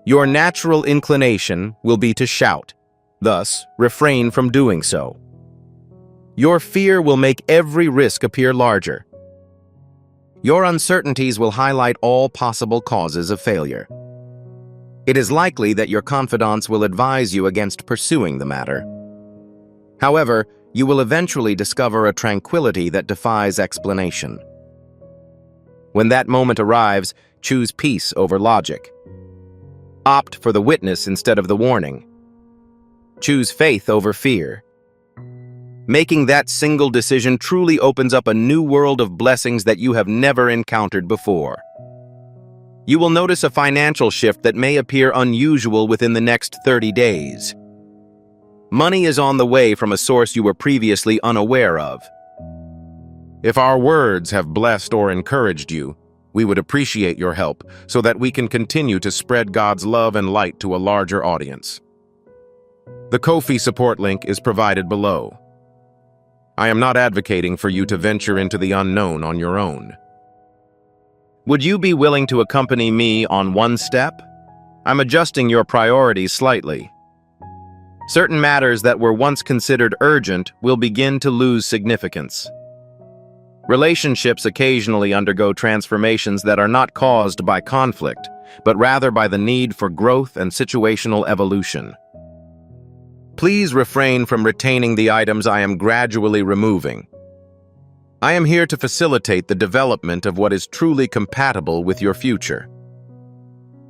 Your natural inclination will be to shout. Thus, refrain from doing so. Your fear will make every risk appear larger. Your uncertainties will highlight all possible causes of failure. It is likely that your confidants will advise you against pursuing the matter. However, you will eventually discover a tranquility that defies explanation. When that moment arrives, choose peace over logic. Opt for the witness instead of the warning. Choose faith over fear. Making that single decision truly opens up a new world of blessings that you have never encountered before. You will notice a financial shift that may appear unusual within the next 30 days. Money is on the way from a source you were previously unaware of. If our words have blessed or encouraged you, we would appreciate your help so that we can continue to spread God's love and light to a larger audience. The Ko-fi support link is provided below. I am not advocating for you to venture into the unknown on your own. Would you be willing to accompany me on one step? I'm adjusting your priorities slightly. Certain matters that were once considered urgent will begin to lose significance. Relationships occasionally undergo transformations that are not caused by conflict, but rather by the need for growth and situational evolution. Please refrain from retaining the items I am gradually removing. I am here to facilitate the development of what is truly compatible with your future.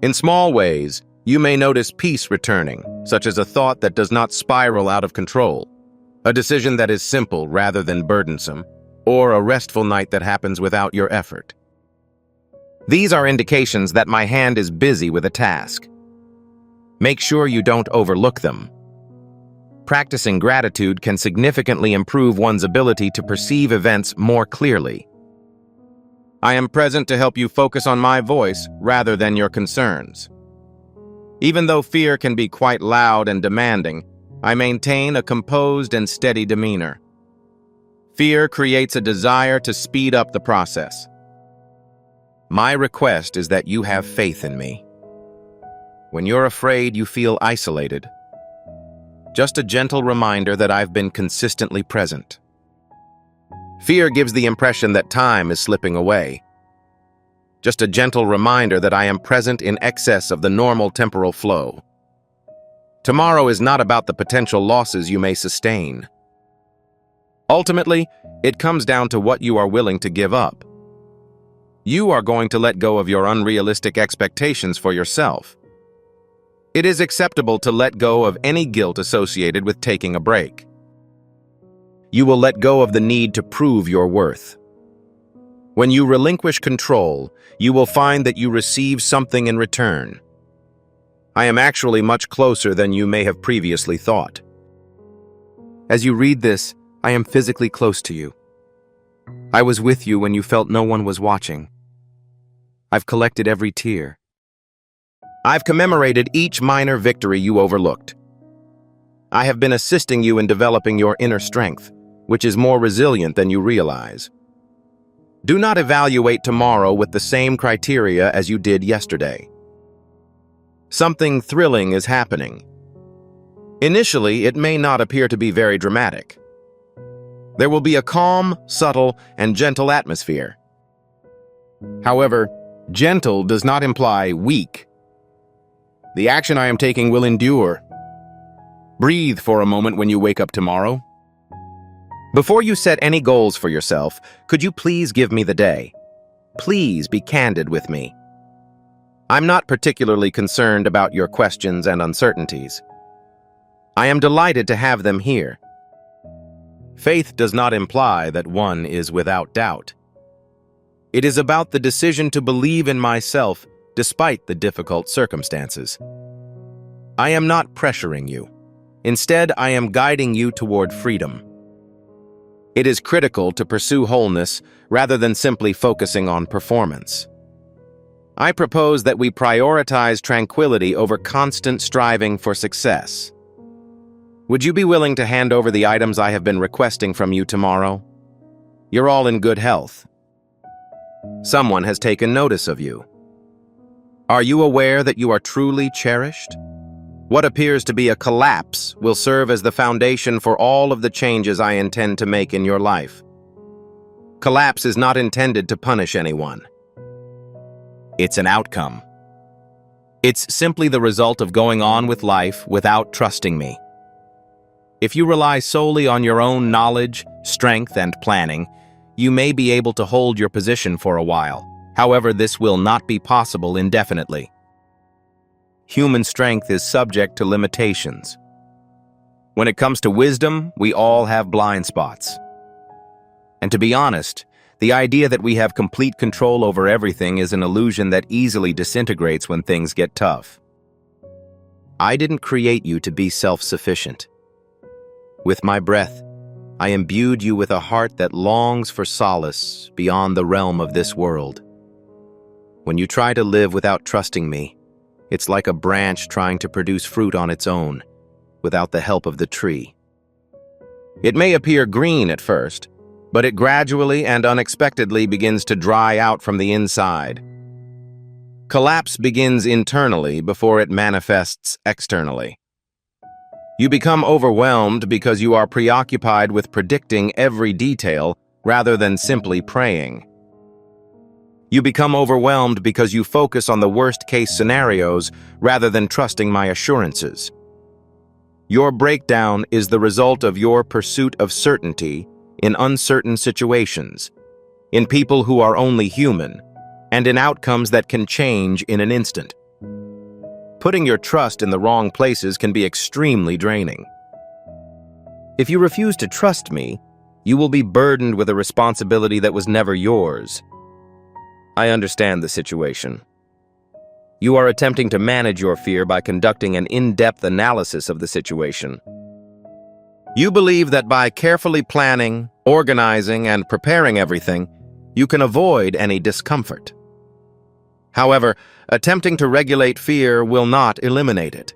In small ways, you may notice peace returning, such as a thought that does not spiral out of control, a decision that is simple rather than burdensome, or a restful night that happens without your effort. These are indications that my hand is busy with a task. Make sure you don't overlook them. Practicing gratitude can significantly improve one's ability to perceive events more clearly. I am present to help you focus on my voice rather than your concerns. Even though fear can be quite loud and demanding, I maintain a composed and steady demeanor. Fear creates a desire to speed up the process. My request is that you have faith in me. When you're afraid, you feel isolated. Just a gentle reminder that I've been consistently present. Fear gives the impression that time is slipping away. Just a gentle reminder that I am present in excess of the normal temporal flow. Tomorrow is not about the potential losses you may sustain. Ultimately, it comes down to what you are willing to give up. You are going to let go of your unrealistic expectations for yourself. It is acceptable to let go of any guilt associated with taking a break. You will let go of the need to prove your worth. When you relinquish control, you will find that you receive something in return. I am actually much closer than you may have previously thought. As you read this, I am physically close to you. I was with you when you felt no one was watching. I've collected every tear. I've commemorated each minor victory you overlooked. I have been assisting you in developing your inner strength, which is more resilient than you realize. Do not evaluate tomorrow with the same criteria as you did yesterday. Something thrilling is happening. Initially, it may not appear to be very dramatic. There will be a calm, subtle, and gentle atmosphere. However, gentle does not imply weak. The action I am taking will endure. Breathe for a moment when you wake up tomorrow. Before you set any goals for yourself, could you please give me the day? Please be candid with me. I'm not particularly concerned about your questions and uncertainties. I am delighted to have them here. Faith does not imply that one is without doubt. It is about the decision to believe in myself despite the difficult circumstances. I am not pressuring you. Instead, I am guiding you toward freedom. It is critical to pursue wholeness rather than simply focusing on performance. I propose that we prioritize tranquility over constant striving for success. Would you be willing to hand over the items I have been requesting from you tomorrow? You're all in good health. Someone has taken notice of you. Are you aware that you are truly cherished? What appears to be a collapse will serve as the foundation for all of the changes I intend to make in your life. Collapse is not intended to punish anyone. It's an outcome. It's simply the result of going on with life without trusting me. If you rely solely on your own knowledge, strength, and planning, you may be able to hold your position for a while. However, this will not be possible indefinitely. Human strength is subject to limitations. When it comes to wisdom, we all have blind spots. And to be honest, the idea that we have complete control over everything is an illusion that easily disintegrates when things get tough. I didn't create you to be self-sufficient. With my breath, I imbued you with a heart that longs for solace beyond the realm of this world. When you try to live without trusting me, it's like a branch trying to produce fruit on its own. without the help of the tree. It may appear green at first, but it gradually and unexpectedly begins to dry out from the inside. Collapse begins internally before it manifests externally. You become overwhelmed because you are preoccupied with predicting every detail rather than simply praying. You become overwhelmed because you focus on the worst-case scenarios rather than trusting my assurances. Your breakdown is the result of your pursuit of certainty in uncertain situations, in people who are only human, and in outcomes that can change in an instant. Putting your trust in the wrong places can be extremely draining. If you refuse to trust me, you will be burdened with a responsibility that was never yours. I understand the situation. You are attempting to manage your fear by conducting an in-depth analysis of the situation. You believe that by carefully planning, organizing, and preparing everything, you can avoid any discomfort. However, attempting to regulate fear will not eliminate it.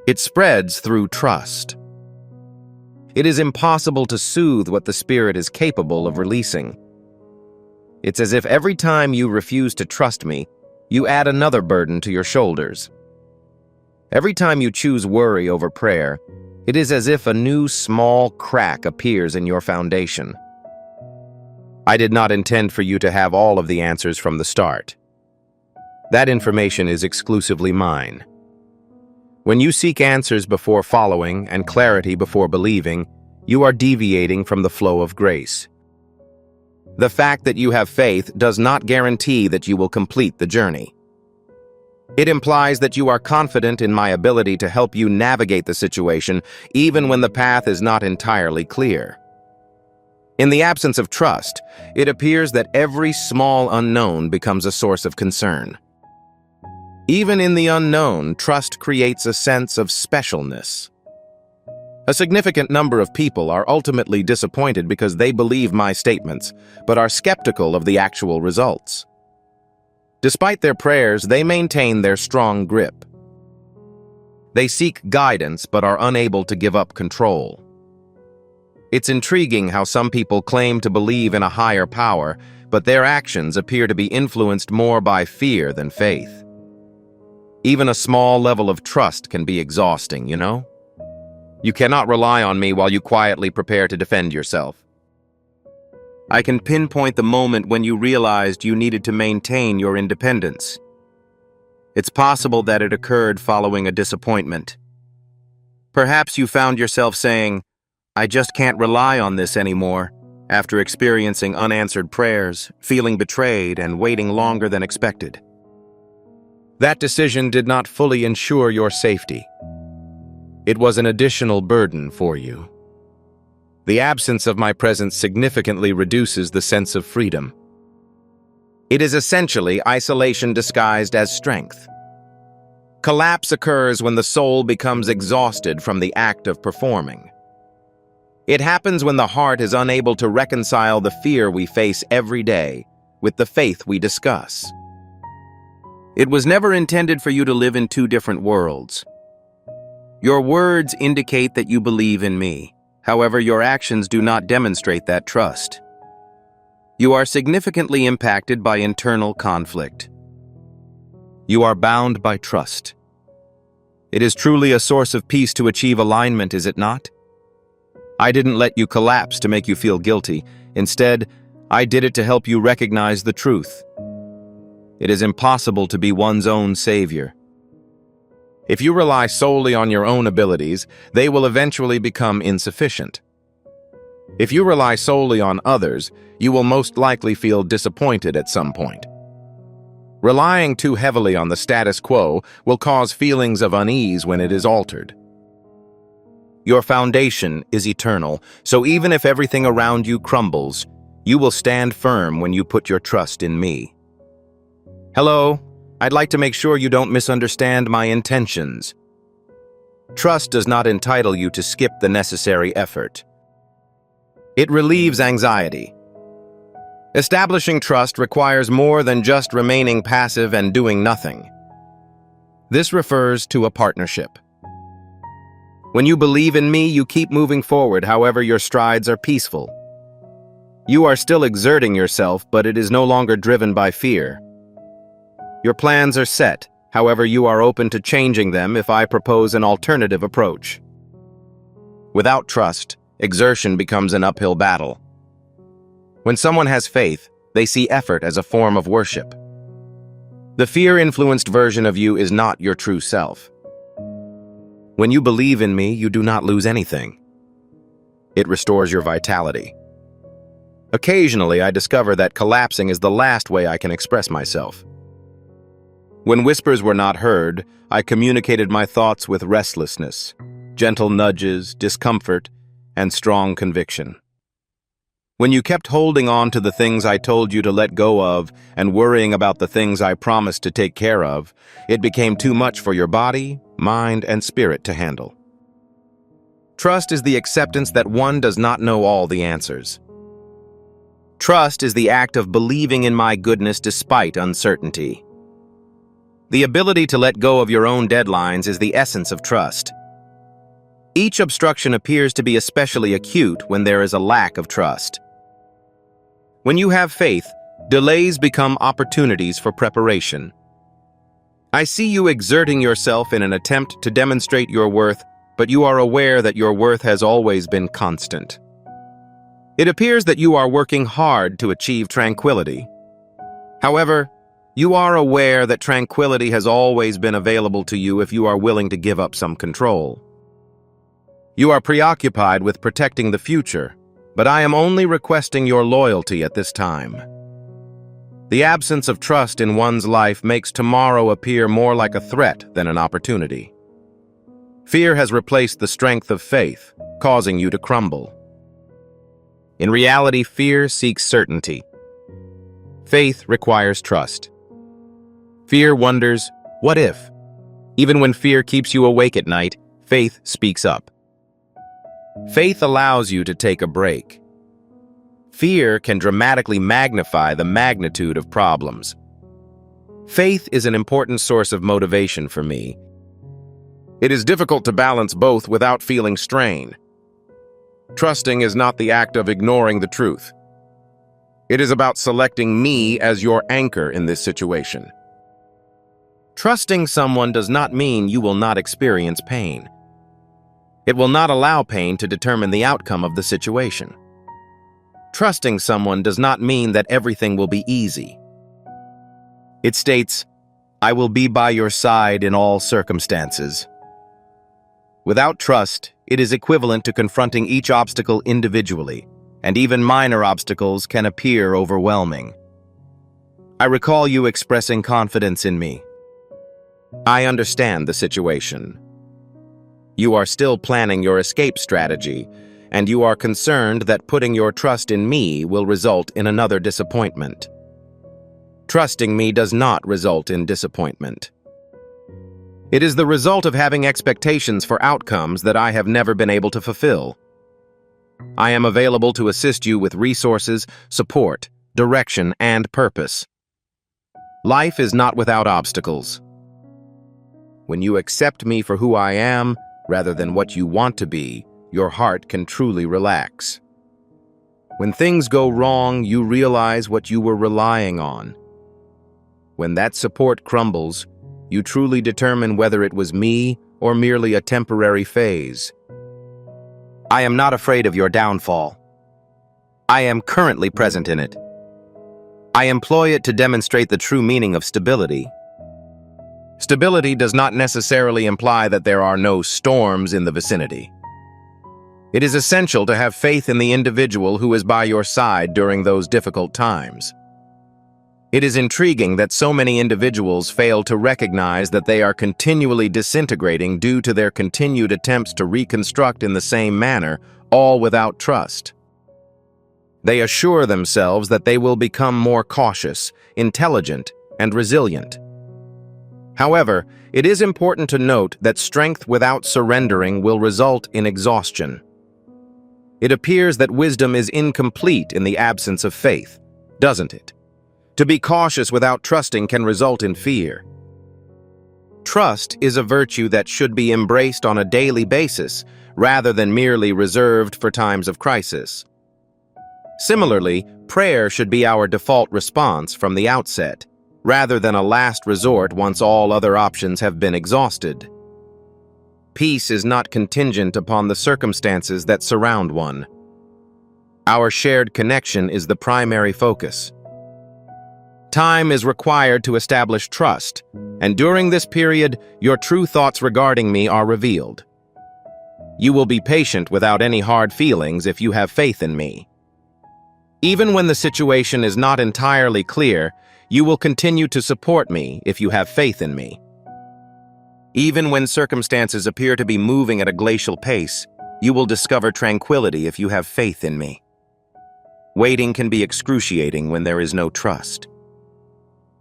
It spreads through trust. It is impossible to soothe what the spirit is capable of releasing. It's as if every time you refuse to trust me, you add another burden to your shoulders. Every time you choose worry over prayer, it is as if a new small crack appears in your foundation. I did not intend for you to have all of the answers from the start. That information is exclusively mine. When you seek answers before following and clarity before believing, you are deviating from the flow of grace. The fact that you have faith does not guarantee that you will complete the journey. It implies that you are confident in my ability to help you navigate the situation even when the path is not entirely clear. In the absence of trust, it appears that every small unknown becomes a source of concern. Even in the unknown, trust creates a sense of specialness. A significant number of people are ultimately disappointed because they believe my statements, but are skeptical of the actual results. Despite their prayers, they maintain their strong grip. They seek guidance but are unable to give up control. It's intriguing how some people claim to believe in a higher power, but their actions appear to be influenced more by fear than faith. Even a small level of trust can be exhausting, you know? You cannot rely on me while you quietly prepare to defend yourself. I can pinpoint the moment when you realized you needed to maintain your independence. It's possible that it occurred following a disappointment. Perhaps you found yourself saying, "I just can't rely on this anymore," after experiencing unanswered prayers, feeling betrayed, and waiting longer than expected. That decision did not fully ensure your safety. It was an additional burden for you. The absence of my presence significantly reduces the sense of freedom. It is essentially isolation disguised as strength. Collapse occurs when the soul becomes exhausted from the act of performing. It happens when the heart is unable to reconcile the fear we face every day with the faith we discuss. It was never intended for you to live in two different worlds. Your words indicate that you believe in me. However, your actions do not demonstrate that trust. You are significantly impacted by internal conflict. You are bound by trust. It is truly a source of peace to achieve alignment, is it not? I didn't let you collapse to make you feel guilty. Instead, I did it to help you recognize the truth. It is impossible to be one's own savior. If you rely solely on your own abilities, they will eventually become insufficient. If you rely solely on others, you will most likely feel disappointed at some point. Relying too heavily on the status quo will cause feelings of unease when it is altered. Your foundation is eternal, so even if everything around you crumbles, you will stand firm when you put your trust in me. Hello, I'd like to make sure you don't misunderstand my intentions. Trust does not entitle you to skip the necessary effort. It relieves anxiety. Establishing trust requires more than just remaining passive and doing nothing. This refers to a partnership. When you believe in me, you keep moving forward, however your strides are peaceful. You are still exerting yourself, but it is no longer driven by fear. Your plans are set, however you are open to changing them if I propose an alternative approach. Without trust, exertion becomes an uphill battle. When someone has faith, they see effort as a form of worship. The fear-influenced version of you is not your true self. When you believe in me, you do not lose anything. It restores your vitality. Occasionally, I discover that collapsing is the last way I can express myself. When whispers were not heard, I communicated my thoughts with restlessness, gentle nudges, discomfort, and strong conviction. When you kept holding on to the things I told you to let go of and worrying about the things I promised to take care of, it became too much for your body, mind, and spirit to handle. Trust is the acceptance that one does not know all the answers. Trust is the act of believing in my goodness despite uncertainty. The ability to let go of your own deadlines is the essence of trust. Each obstruction appears to be especially acute when there is a lack of trust. When you have faith, delays become opportunities for preparation. I see you exerting yourself in an attempt to demonstrate your worth, but you are aware that your worth has always been constant. It appears that you are working hard to achieve tranquility. However, you are aware that tranquility has always been available to you if you are willing to give up some control. You are preoccupied with protecting the future, but I am only requesting your loyalty at this time. The absence of trust in one's life makes tomorrow appear more like a threat than an opportunity. Fear has replaced the strength of faith, causing you to crumble. In reality, fear seeks certainty. Faith requires trust. Fear wonders, what if? Even when fear keeps you awake at night, faith speaks up. Faith allows you to take a break. Fear can dramatically magnify the magnitude of problems. Faith is an important source of motivation for me. It is difficult to balance both without feeling strain. Trusting is not the act of ignoring the truth. It is about selecting me as your anchor in this situation. Trusting someone does not mean you will not experience pain. It will not allow pain to determine the outcome of the situation. Trusting someone does not mean that everything will be easy. It states, I will be by your side in all circumstances. Without trust, it is equivalent to confronting each obstacle individually, and even minor obstacles can appear overwhelming. I recall you expressing confidence in me. I understand the situation. You are still planning your escape strategy, and you are concerned that putting your trust in me will result in another disappointment. Trusting me does not result in disappointment. It is the result of having expectations for outcomes that I have never been able to fulfill. I am available to assist you with resources, support, direction, and purpose. Life is not without obstacles. When you accept me for who I am, rather than what you want to be, your heart can truly relax. When things go wrong, you realize what you were relying on. When that support crumbles, you truly determine whether it was me or merely a temporary phase. I am not afraid of your downfall. I am currently present in it. I employ it to demonstrate the true meaning of stability. Stability does not necessarily imply that there are no storms in the vicinity. It is essential to have faith in the individual who is by your side during those difficult times. It is intriguing that so many individuals fail to recognize that they are continually disintegrating due to their continued attempts to reconstruct in the same manner, all without trust. They assure themselves that they will become more cautious, intelligent, and resilient. However, it is important to note that strength without surrendering will result in exhaustion. It appears that wisdom is incomplete in the absence of faith, doesn't it? To be cautious without trusting can result in fear. Trust is a virtue that should be embraced on a daily basis, rather than merely reserved for times of crisis. Similarly, prayer should be our default response from the outset, rather than a last resort once all other options have been exhausted. Peace is not contingent upon the circumstances that surround one. Our shared connection is the primary focus. Time is required to establish trust, and during this period, your true thoughts regarding me are revealed. You will be patient without any hard feelings if you have faith in me. Even when the situation is not entirely clear, you will continue to support me if you have faith in me. Even when circumstances appear to be moving at a glacial pace, you will discover tranquility if you have faith in me. Waiting can be excruciating when there is no trust.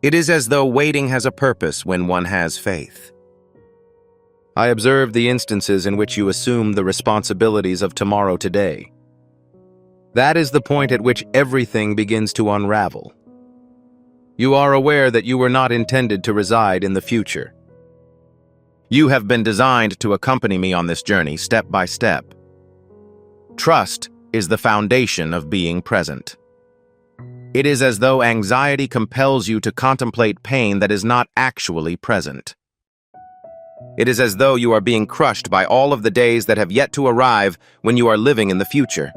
It is as though waiting has a purpose when one has faith. I observed the instances in which you assume the responsibilities of tomorrow today. That is the point at which everything begins to unravel. You are aware that you were not intended to reside in the future. You have been designed to accompany me on this journey step by step. Trust is the foundation of being present. It is as though anxiety compels you to contemplate pain that is not actually present. It is as though you are being crushed by all of the days that have yet to arrive when you are living in the future.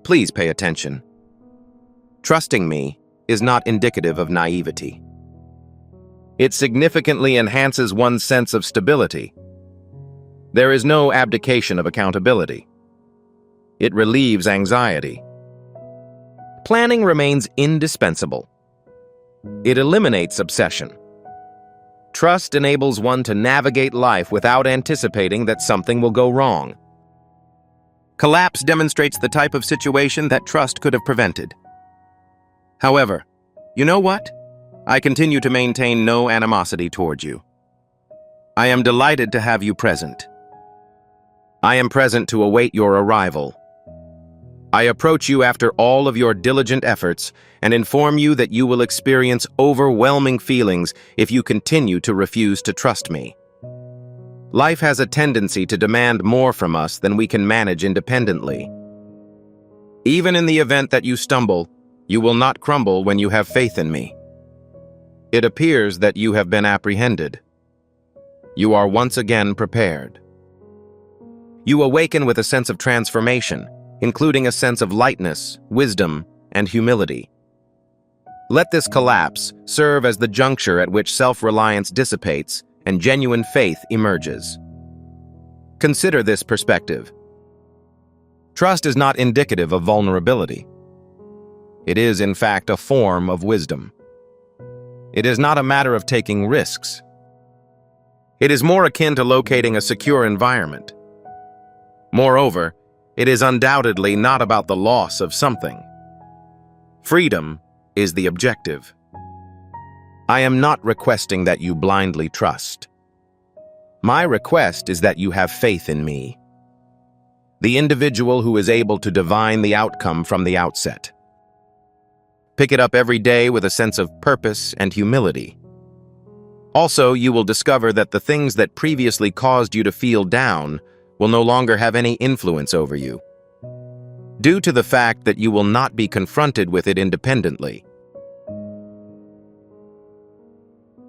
Please pay attention. Trusting me is not indicative of naivety. It significantly enhances one's sense of stability. There is no abdication of accountability. It relieves anxiety. Planning remains indispensable. It eliminates obsession. Trust enables one to navigate life without anticipating that something will go wrong. Collapse demonstrates the type of situation that trust could have prevented. However, you know what? I continue to maintain no animosity towards you. I am delighted to have you present. I am present to await your arrival. I approach you after all of your diligent efforts and inform you that you will experience overwhelming feelings if you continue to refuse to trust me. Life has a tendency to demand more from us than we can manage independently. Even in the event that you stumble, you will not crumble when you have faith in me. It appears that you have been apprehended. You are once again prepared. You awaken with a sense of transformation, including a sense of lightness, wisdom, and humility. Let this collapse serve as the juncture at which self-reliance dissipates and genuine faith emerges. Consider this perspective. Trust is not indicative of vulnerability. It is, in fact, a form of wisdom. It is not a matter of taking risks. It is more akin to locating a secure environment. Moreover, it is undoubtedly not about the loss of something. Freedom is the objective. I am not requesting that you blindly trust. My request is that you have faith in me, the individual who is able to divine the outcome from the outset. Pick it up every day with a sense of purpose and humility. Also, you will discover that the things that previously caused you to feel down will no longer have any influence over you, due to the fact that you will not be confronted with it independently.